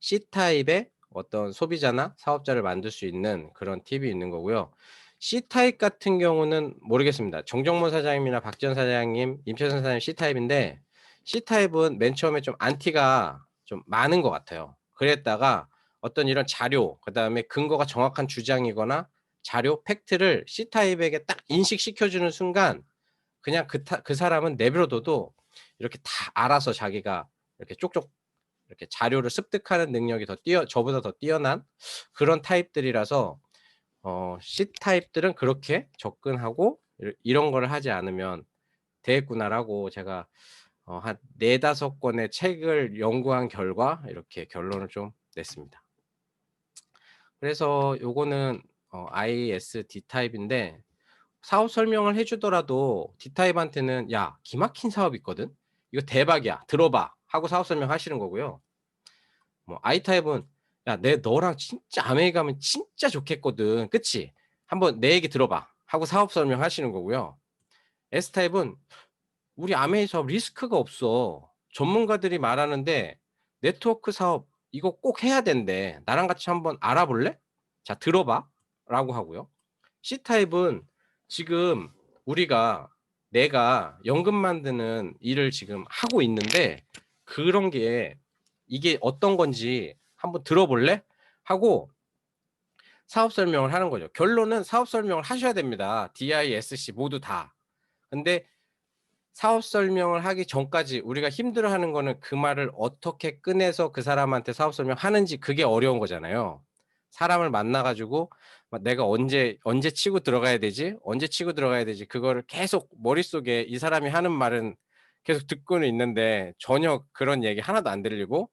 C타입의 어떤 소비자나 사업자를 만들 수 있는 그런 팁이 있는 거고요. C타입 같은 경우는 모르겠습니다. 정정모 사장님이나 박지원 사장님, 임채선 사장님 C타입인데 C타입은 맨 처음에 좀 안티가 좀 많은 것 같아요. 그랬다가 어떤 이런 자료, 그다음에 근거가 정확한 주장이거나 자료, 팩트를 C타입에게 딱 인식시켜주는 순간 그냥 그 사람은 내버려둬도 이렇게 다 알아서 자기가 이렇게 쪽쪽 이렇게 자료를 습득하는 능력이 저보다 더 뛰어난 그런 타입들이라서 C 타입들은 그렇게 접근하고 이런 거를 하지 않으면 되겠구나라고 제가 한 4-5권의 책을 연구한 결과 이렇게 결론을 좀 냈습니다. 그래서 요거는 ISD 타입인데 사업 설명을 해 주더라도 D 타입한테는 "야, 기막힌 사업 있거든. 이거 대박이야. 들어봐." 하고 사업 설명하시는 거고요. 뭐 I 타입은 "야, 너랑 진짜 아메이 가면 진짜 좋겠거든. 그치? 한번 내 얘기 들어봐." 하고 사업 설명하시는 거고요. S 타입은 "우리 아메이 사업 리스크가 없어. 전문가들이 말하는데 네트워크 사업 이거 꼭 해야 된대. 나랑 같이 한번 알아볼래? 자, 들어봐."라고 하고요. C 타입은 지금 내가 연금 만드는 일을 지금 하고 있는데 그런 게 이게 어떤 건지 한번 들어볼래? 하고 사업 설명을 하는 거죠. 결론은 사업 설명을 하셔야 됩니다. DISC 모두 다. 근데 사업 설명을 하기 전까지 우리가 힘들어하는 거는 그 말을 어떻게 꺼내서 그 사람한테 사업 설명하는지 그게 어려운 거잖아요. 사람을 만나 가지고 막 내가 언제 치고 들어가야 되지? 언제 치고 들어가야 되지? 그거를 계속 머릿속에 이 사람이 하는 말은 계속 듣고는 있는데 전혀 그런 얘기 하나도 안 들리고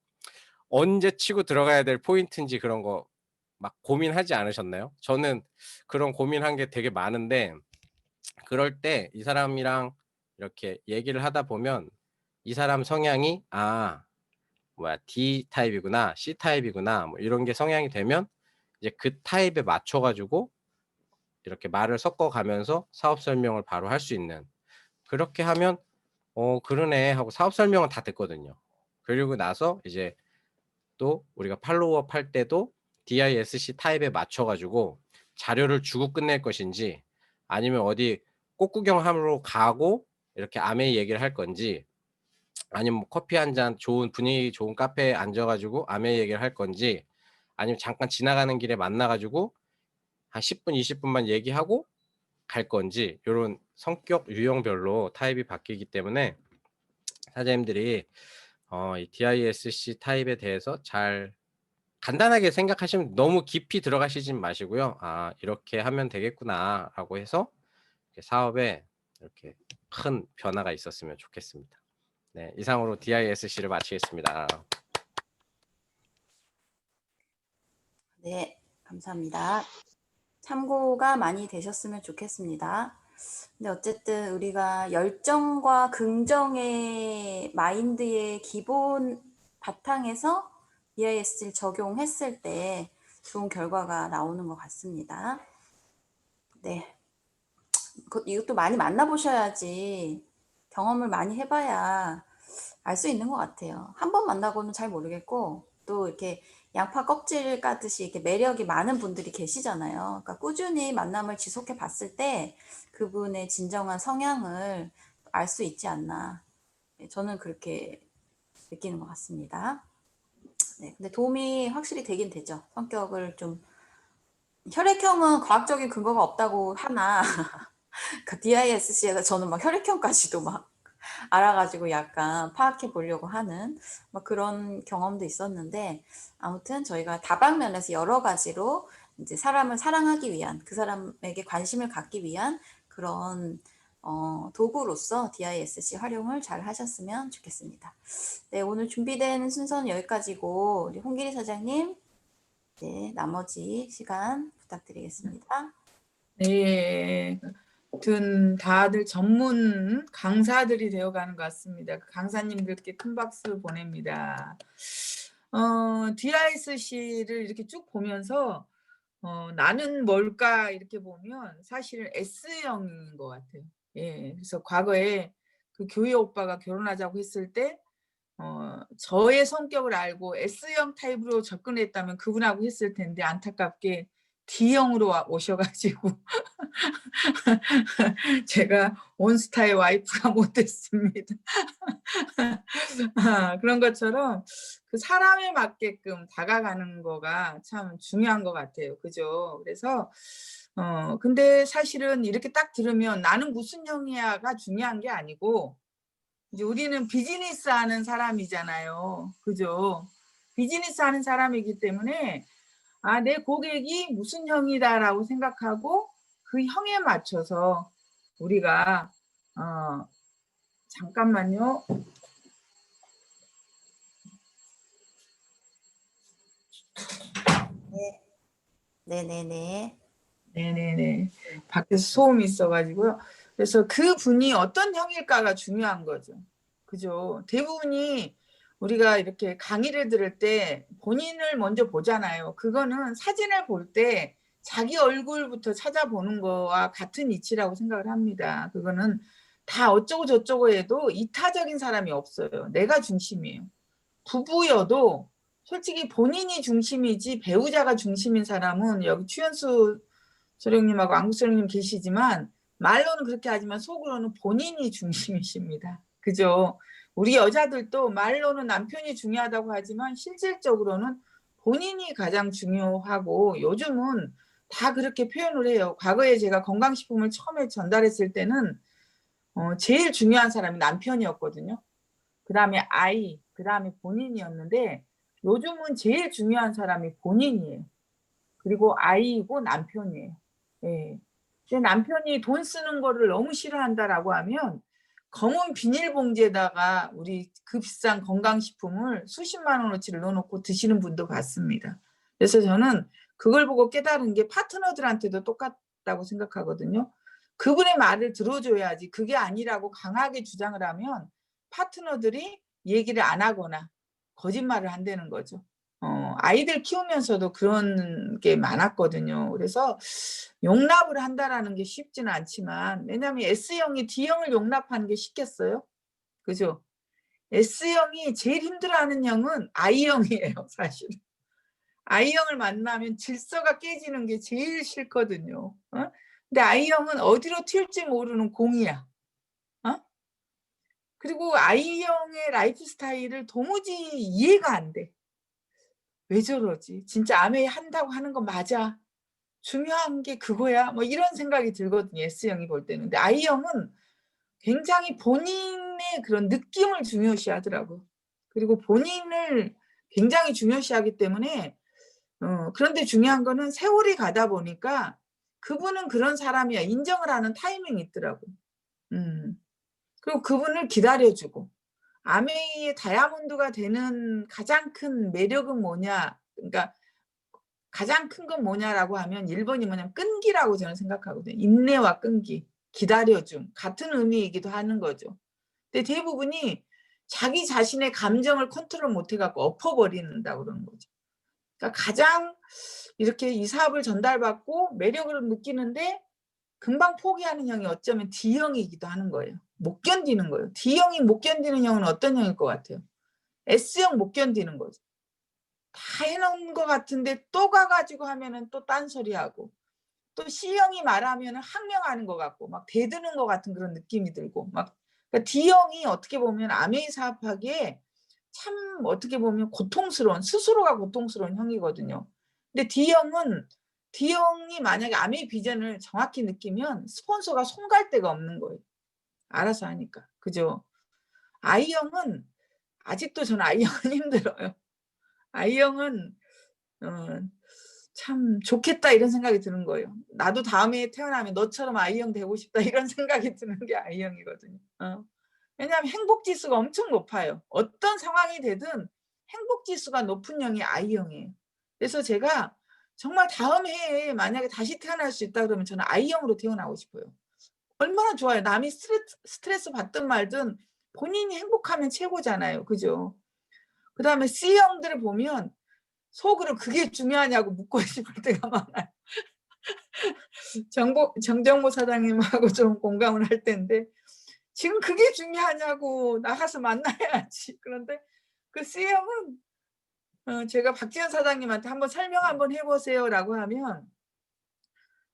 언제 치고 들어가야 될 포인트인지 그런 거 막 고민하지 않으셨나요? 저는 그런 고민한 게 되게 많은데 그럴 때 이 사람이랑 이렇게 얘기를 하다 보면 이 사람 성향이 D 타입이구나, C 타입이구나, 뭐 이런 게 성향이 되면 이제 그 타입에 맞춰 가지고 이렇게 말을 섞어 가면서 사업 설명을 바로 할 수 있는 그렇게 하면 그러네 하고 사업 설명은 다 됐거든요. 그리고 나서 이제 또 우리가 팔로우업 할 때도 DISC 타입에 맞춰 가지고 자료를 주고 끝낼 것인지 아니면 어디 꽃구경하러 가고 이렇게 아메이 얘기를 할 건지 아니면 뭐 커피 한 잔 좋은 분위기 좋은 카페에 앉아 가지고 아메이 얘기를 할 건지 아니면 잠깐 지나가는 길에 만나 가지고 한 10분 20분만 얘기하고 갈 건지 요런 성격 유형별로 타입이 바뀌기 때문에 사장님들이 이 DISC 타입에 대해서 잘 간단하게 생각하시면 너무 깊이 들어가시진 마시고요. '아 이렇게 하면 되겠구나.'라고 해서 이렇게 사업에 이렇게 큰 변화가 있었으면 좋겠습니다. 네. 이상으로 DISC를 마치겠습니다. 네, 감사합니다. 참고가 많이 되셨으면 좋겠습니다. 근데 어쨌든 우리가 열정과 긍정의 마인드의 기본 바탕에서 EIS를 적용했을 때 좋은 결과가 나오는 것 같습니다. 네, 이것도 많이 만나보셔야지 경험을 많이 해봐야 알 수 있는 것 같아요. 한 번 만나고는 잘 모르겠고 또 이렇게 양파 껍질 까듯이 이렇게 매력이 많은 분들이 계시잖아요. 그러니까 꾸준히 만남을 지속해 봤을 때 그분의 진정한 성향을 알 수 있지 않나. 네, 저는 그렇게 느끼는 것 같습니다. 네, 근데 도움이 확실히 되긴 되죠. 성격을 좀 혈액형은 과학적인 근거가 없다고 하나 그 DISC에서 저는 막 혈액형까지도 막 알아가지고 약간 파악해 보려고 하는 막 그런 경험도 있었는데 아무튼 저희가 다방면에서 여러 가지로 이제 사람을 사랑하기 위한 그 사람에게 관심을 갖기 위한 그런 도구로서 DISC 활용을 잘 하셨으면 좋겠습니다. 네, 오늘 준비된 순서는 여기까지고 우리 홍길이 사장님 네, 나머지 시간 부탁드리겠습니다. 네, 다들 전문 강사들이 되어가는 것 같습니다. 그 강사님들께 큰 박수 보냅니다. DISC를 이렇게 쭉 보면서 나는 뭘까 이렇게 보면 사실은 S형인 것 같아요. 예, 그래서 과거에 그 교회 오빠가 결혼하자고 했을 때 저의 성격을 알고 S형 타입으로 접근했다면 그분하고 했을 텐데 안타깝게 D형으로 오셔가지고 제가 온스타의 와이프가 못 됐습니다. 그런 것처럼 그 사람에 맞게끔 다가가는 거가 참 중요한 것 같아요. 그죠? 그래서 근데 사실은 이렇게 딱 들으면 나는 무슨 형이야가 중요한 게 아니고 이제 우리는 비즈니스 하는 사람이잖아요. 그죠? 비즈니스 하는 사람이기 때문에 내 고객이 무슨 형이다라고 생각하고 그 형에 맞춰서 우리가 잠깐만요. 네네네. 네네네. 밖에서 소음이 있어가지고요. 그래서 그 분이 어떤 형일까가 중요한 거죠. 그죠? 대부분이 우리가 이렇게 강의를 들을 때 본인을 먼저 보잖아요. 그거는 사진을 볼 때 자기 얼굴부터 찾아보는 거와 같은 이치라고 생각을 합니다. 그거는 다 어쩌고 저쩌고 해도 이타적인 사람이 없어요. 내가 중심이에요. 부부여도 솔직히 본인이 중심이지 배우자가 중심인 사람은 여기 추현수 소령님하고 안국 소령님 계시지만 말로는 그렇게 하지만 속으로는 본인이 중심이십니다. 그죠? 우리 여자들도 말로는 남편이 중요하다고 하지만 실질적으로는 본인이 가장 중요하고 요즘은 다 그렇게 표현을 해요. 과거에 제가 건강식품을 처음에 전달했을 때는 제일 중요한 사람이 남편이었거든요. 그 다음에 아이, 그 다음에 본인이었는데 요즘은 제일 중요한 사람이 본인이에요. 그리고 아이고 남편이에요. 예. 근데 남편이 돈 쓰는 거를 너무 싫어한다라고 하면 검은 비닐봉지에다가 우리 그 비싼 건강식품을 수십만 원어치를 넣어놓고 드시는 분도 봤습니다. 그래서 저는 그걸 보고 깨달은 게 파트너들한테도 똑같다고 생각하거든요. 그분의 말을 들어줘야지 그게 아니라고 강하게 주장을 하면 파트너들이 얘기를 안 하거나 거짓말을 한다는 거죠. 아이들 키우면서도 그런 게 많았거든요. 그래서 용납을 한다라는 게 쉽지는 않지만 왜냐하면 S형이 D형을 용납하는 게 쉽겠어요? 그죠? S형이 제일 힘들어하는 형은 I형이에요. 사실. I형을 만나면 질서가 깨지는 게 제일 싫거든요. 근데 I형은 어디로 튈지 모르는 공이야. 그리고 I형의 라이프 스타일을 도무지 이해가 안 돼. 왜 저러지? 진짜 아메이 한다고 하는 거 맞아? 중요한 게 그거야? 뭐 이런 생각이 들거든요. S형이 볼 때는. 근데 I형은 굉장히 본인의 그런 느낌을 중요시하더라고요. 그리고 본인을 굉장히 중요시하기 때문에 그런데 중요한 거는 세월이 가다 보니까 그분은 그런 사람이야. 인정을 하는 타이밍이 있더라고요. 그리고 그분을 기다려주고 아메이의 다이아몬드가 되는 가장 큰 매력은 뭐냐? 그러니까 가장 큰 건 뭐냐라고 하면 1번이 뭐냐면 끈기라고 저는 생각하거든요. 인내와 끈기, 기다려줌 같은 의미이기도 하는 거죠. 근데 대부분이 자기 자신의 감정을 컨트롤 못 해갖고 엎어버린다고 그러는 거죠. 그러니까 가장 이렇게 이 사업을 전달받고 매력을 느끼는데 금방 포기하는 형이 어쩌면 D형이기도 하는 거예요. 못 견디는 거예요. D형이 못 견디는 형은 어떤 형일 것 같아요? S형 못 견디는 거죠. 다 해놓은 것 같은데 또 가가지고 하면은 또 딴소리하고 또 C형이 말하면 항명하는 것 같고 막 대드는 것 같은 그런 느낌이 들고 막 그러니까 D형이 어떻게 보면 아메이 사업하기에 참 어떻게 보면 고통스러운 스스로가 고통스러운 형이거든요. 근데 D형이 만약에 아메이 비전을 정확히 느끼면 스폰서가 손 갈 데가 없는 거예요. 알아서 하니까. 그죠? I형은 아직도 저는 I형은 힘들어요. I형은 참 좋겠다 이런 생각이 드는 거예요. 나도 다음에 태어나면 너처럼 I형 되고 싶다 이런 생각이 드는 게 I형이거든요. 왜냐하면 행복지수가 엄청 높아요. 어떤 상황이 되든 행복지수가 높은 형이 I형이에요. 그래서 제가 정말 다음 해에 만약에 다시 태어날 수 있다 그러면 저는 I형으로 태어나고 싶어요. 얼마나 좋아요. 남이 스트레스 받든 말든 본인이 행복하면 최고잖아요. 그죠? 그 다음에 C형들을 보면 속으로 그게 중요하냐고 묻고 싶을 때가 많아요. 정정모 사장님하고 좀 공감을 할 텐데 지금 그게 중요하냐고 나가서 만나야지. 그런데 그 C형은 제가 박지현 사장님한테 한번 설명 한번 해보세요라고 하면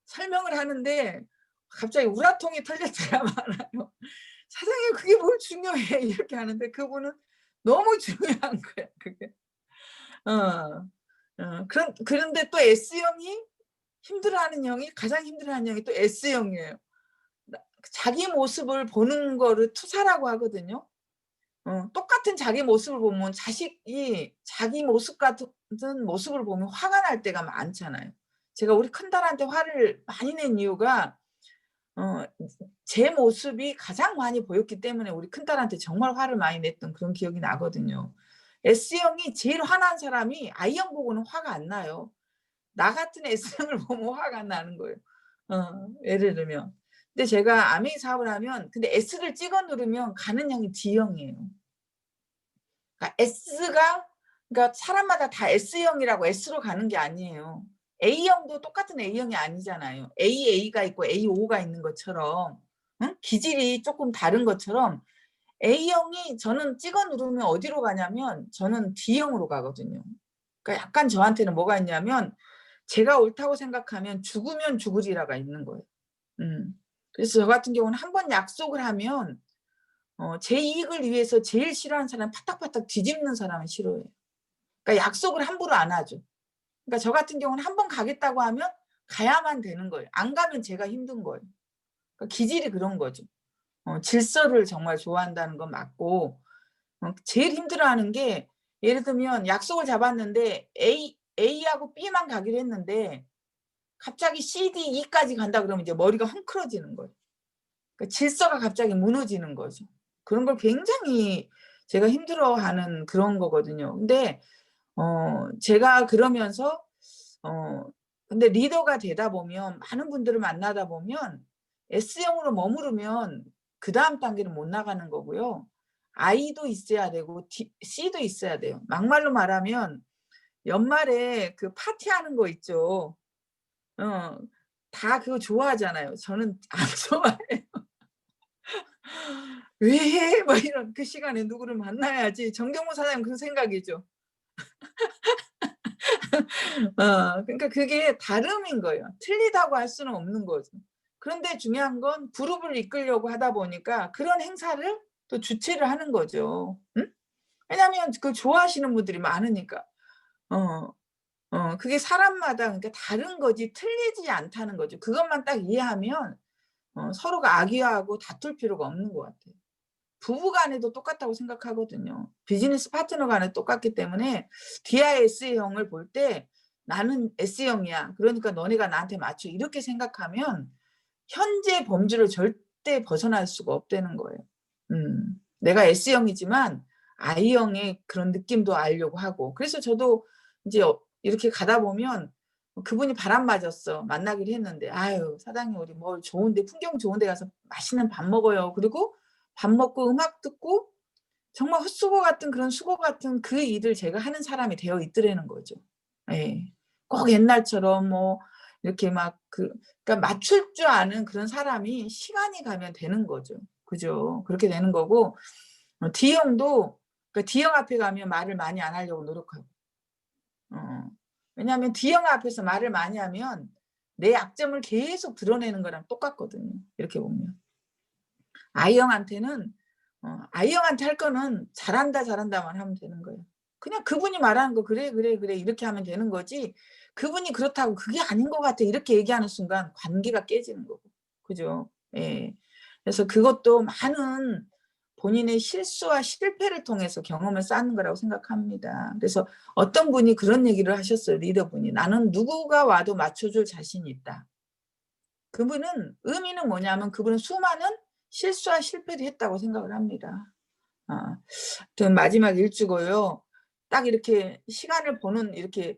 설명을 하는데 갑자기 우라통이 터질 때가 많아요. 사장님 그게 뭘 중요해 이렇게 하는데 그분은 너무 중요한 거야 그게. 그런데 또 S형이 힘들어하는 형이 가장 힘들어하는 형이 또 S형이에요. 자기 모습을 보는 거를 투사라고 하거든요. 똑같은 자기 모습을 보면 자식이 자기 모습 같은 모습을 보면 화가 날 때가 많잖아요. 제가 우리 큰딸한테 화를 많이 낸 이유가 제 모습이 가장 많이 보였기 때문에 우리 큰딸한테 정말 화를 많이 냈던 그런 기억이 나거든요. S형이 제일 화난 사람이 I형 보고는 화가 안 나요. 나 같은 S형을 보면 화가 안 나는 거예요. 예를 들면. 근데 제가 아메이 사업을 하면 근데 S를 찍어 누르면 가는 형이 D형이에요. 그러니까 S가 그러니까 사람마다 다 S형이라고 S로 가는 게 아니에요. A형도 똑같은 A형이 아니잖아요. AA가 있고 AO가 있는 것처럼 기질이 조금 다른 것처럼 A형이 저는 찍어 누르면 어디로 가냐면 저는 D형으로 가거든요. 그러니까 약간 저한테는 뭐가 있냐면 제가 옳다고 생각하면 죽으면 죽으리라가 있는 거예요. 그래서 저 같은 경우는 한번 약속을 하면 제 이익을 위해서 제일 싫어하는 사람 파닥파닥 뒤집는 사람은 싫어해요. 그러니까 약속을 함부로 안 하죠. 그러니까 저 같은 경우는 한번 가겠다고 하면 가야만 되는 거예요. 안 가면 제가 힘든 거예요. 그러니까 기질이 그런 거죠. 질서를 정말 좋아한다는 건 맞고 제일 힘들어하는 게 예를 들면 약속을 잡았는데 A하고 B만 가기로 했는데 갑자기 C, D, E까지 간다 그러면 이제 머리가 헝클어지는 거예요. 그러니까 질서가 갑자기 무너지는 거죠. 그런 걸 굉장히 제가 힘들어하는 그런 거거든요. 근데 제가 그러면서 근데 리더가 되다 보면 많은 분들을 만나다 보면 S형으로 머무르면 그다음 단계는 못 나가는 거고요. I도 있어야 되고 C도 있어야 돼요. 막말로 말하면 연말에 그 파티하는 거 있죠. 다 그거 좋아하잖아요. 저는 안 좋아해요. 왜 해? 막 이런 그 시간에 누구를 만나야지. 정경무 사장님 그 생각이죠. 그러니까 그게 다름인 거예요. 틀리다고 할 수는 없는 거죠. 그런데 중요한 건 그룹을 이끌려고 하다 보니까 그런 행사를 또 주최를 하는 거죠. 응? 왜냐하면 그 좋아하시는 분들이 많으니까. 그게 사람마다 그러니까 다른 거지 틀리지 않다는 거죠. 그것만 딱 이해하면 서로가 악의화하고 다툴 필요가 없는 것 같아요. 부부 간에도 똑같다고 생각하거든요. 비즈니스 파트너 간에 똑같기 때문에 D와 S형을 볼 때 나는 S형이야. 그러니까 너네가 나한테 맞춰. 이렇게 생각하면 현재 범주를 절대 벗어날 수가 없다는 거예요. 내가 S형이지만 I형의 그런 느낌도 알려고 하고. 그래서 저도 이제 이렇게 가다 보면 그분이 바람 맞았어. 만나기로 했는데 아유 사장님 우리 뭐 좋은데 풍경 좋은 데 가서 맛있는 밥 먹어요. 그리고 밥 먹고 음악 듣고 정말 헛수고 같은 그런 수고 같은 그 일을 제가 하는 사람이 되어 있더라는 거죠. 예. 꼭 옛날처럼 뭐 이렇게 막 그러니까 맞출 줄 아는 그런 사람이 시간이 가면 되는 거죠. 그죠? 그렇게 되는 거고 D형도 그러니까 D형 앞에 가면 말을 많이 안 하려고 노력하고 왜냐하면 D형 앞에서 말을 많이 하면 내 약점을 계속 드러내는 거랑 똑같거든요. 이렇게 보면. I형한테는 I형한테 할 거는 잘한다 잘한다만 하면 되는 거예요. 그냥 그분이 말하는 거 그래 이렇게 하면 되는 거지 그분이 그렇다고 그게 아닌 것 같아 이렇게 얘기하는 순간 관계가 깨지는 거고. 그죠? 예. 그래서 그것도 많은 본인의 실수와 실패를 통해서 경험을 쌓는 거라고 생각합니다. 그래서 어떤 분이 그런 얘기를 하셨어요. 리더분이. 나는 누구가 와도 맞춰줄 자신이 있다. 그분은 의미는 뭐냐면 그분은 수많은 실수와 실패를 했다고 생각을 합니다. 마지막 일주고요. 딱 이렇게 시간을 보는 이렇게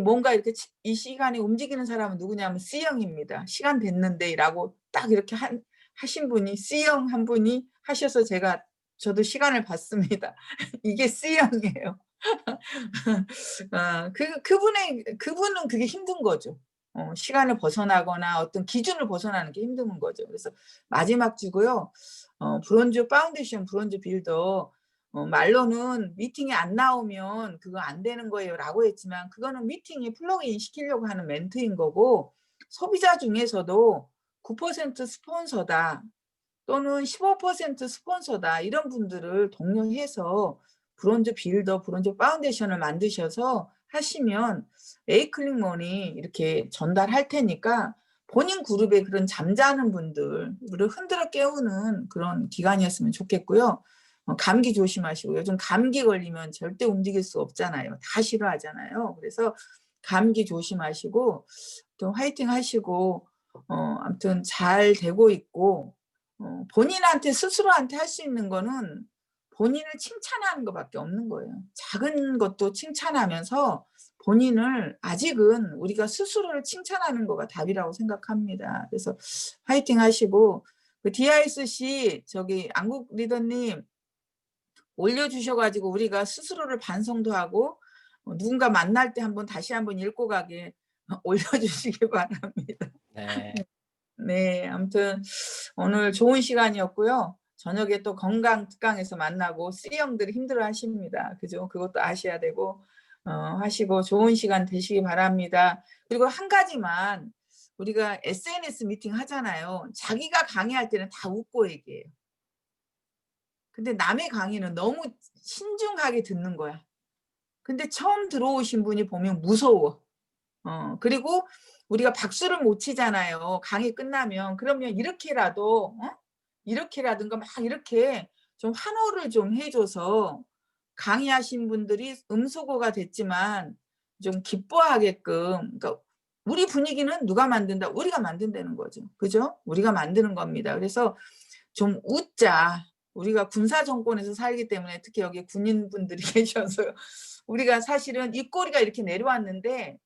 뭔가 이렇게 이 시간에 움직이는 사람은 누구냐면 C형입니다. 시간 됐는데라고 딱 이렇게 하신 분이 C형 한 분이 하셔서 저도 시간을 봤습니다. 이게 C형이에요. 그분은 그게 힘든 거죠. 시간을 벗어나거나 어떤 기준을 벗어나는 게 힘든 거죠. 그래서 마지막 주고요. 브론즈 파운데이션, 브론즈 빌더, 말로는 미팅이 안 나오면 그거 안 되는 거예요라고 했지만 그거는 미팅에 플러그인 시키려고 하는 멘트인 거고, 소비자 중에서도 9% 스폰서다 또는 15% 스폰서다 이런 분들을 독려해서 브론즈 빌더, 브론즈 파운데이션을 만드셔서 하시면 에이클릭머니 이렇게 전달할 테니까 본인 그룹의 그런 잠자는 분들을 흔들어 깨우는 그런 기간이었으면 좋겠고요. 감기 조심하시고, 요즘 감기 걸리면 절대 움직일 수 없잖아요. 다 싫어하잖아요. 그래서 감기 조심하시고 또 화이팅 하시고, 아무튼 잘 되고 있고, 본인한테 스스로한테 할 수 있는 거는 본인을 칭찬하는 것밖에 없는 거예요. 작은 것도 칭찬하면서 본인을, 아직은 우리가 스스로를 칭찬하는 거가 답이라고 생각합니다. 그래서 화이팅 하시고, 그 DISC 저기 안국 리더님 올려주셔가지고 우리가 스스로를 반성도 하고 누군가 만날 때 다시 한번 읽고 가게 올려주시기 바랍니다. 네. 네, 아무튼 오늘 좋은 시간이었고요. 저녁에 또 건강 특강에서 만나고 C형들이 힘들어 하십니다. 그죠? 그것도 아셔야 되고 하시고 좋은 시간 되시기 바랍니다. 그리고 한 가지만, 우리가 SNS 미팅 하잖아요. 자기가 강의할 때는 다 웃고 얘기해요. 근데 남의 강의는 너무 신중하게 듣는 거야. 근데 처음 들어오신 분이 보면 무서워. 그리고 우리가 박수를 못 치잖아요. 강의 끝나면. 그러면 이렇게라도, 이렇게라든가 막 이렇게 좀 환호를 좀 해줘서 강의하신 분들이 음소거가 됐지만 좀 기뻐하게끔, 그러니까 우리 분위기는 누가 만든다? 우리가 만든다는 거죠. 그죠? 우리가 만드는 겁니다. 그래서 좀 웃자. 우리가 군사 정권에서 살기 때문에, 특히 여기 군인분들이 계셔서 우리가 사실은 이 꼬리가 이렇게 내려왔는데,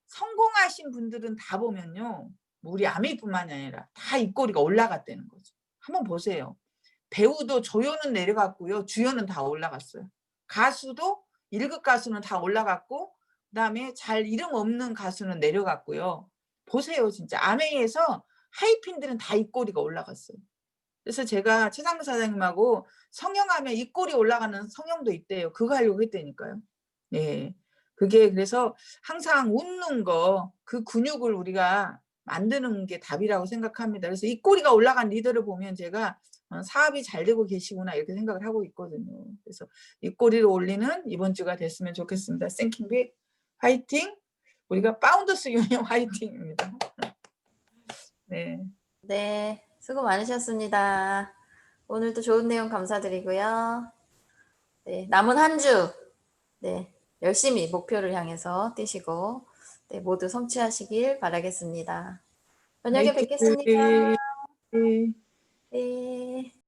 성공하신 분들은 다 보면요, 우리 아메이뿐만이 아니라 다 입꼬리가 올라갔다는 거죠. 한번 보세요. 배우도 조연은 내려갔고요, 주연은 다 올라갔어요. 가수도 1급 가수는 다 올라갔고, 그다음에 잘 이름 없는 가수는 내려갔고요. 보세요, 진짜 아메이에서 하이핀들은 다 입꼬리가 올라갔어요. 그래서 제가 최상무 사장님하고 성형하면 입꼬리 올라가는 성형도 있대요. 그거 하려고 했다니까요. 예. 그게 그래서 항상 웃는 거, 그 근육을 우리가 만드는 게 답이라고 생각합니다. 그래서 입꼬리가 올라간 리더를 보면 제가 사업이 잘 되고 계시구나 이렇게 생각을 하고 있거든요. 그래서 입꼬리를 올리는 이번 주가 됐으면 좋겠습니다. 싱킹빅 화이팅! 우리가 파운더스 유니언 화이팅입니다. 네. 네, 수고 많으셨습니다. 오늘도 좋은 내용 감사드리고요. 네, 남은 한 주, 네, 열심히 목표를 향해서 뛰시고, 네, 모두 성취하시길 바라겠습니다. 저녁에 뵙겠습니다. 네. 네.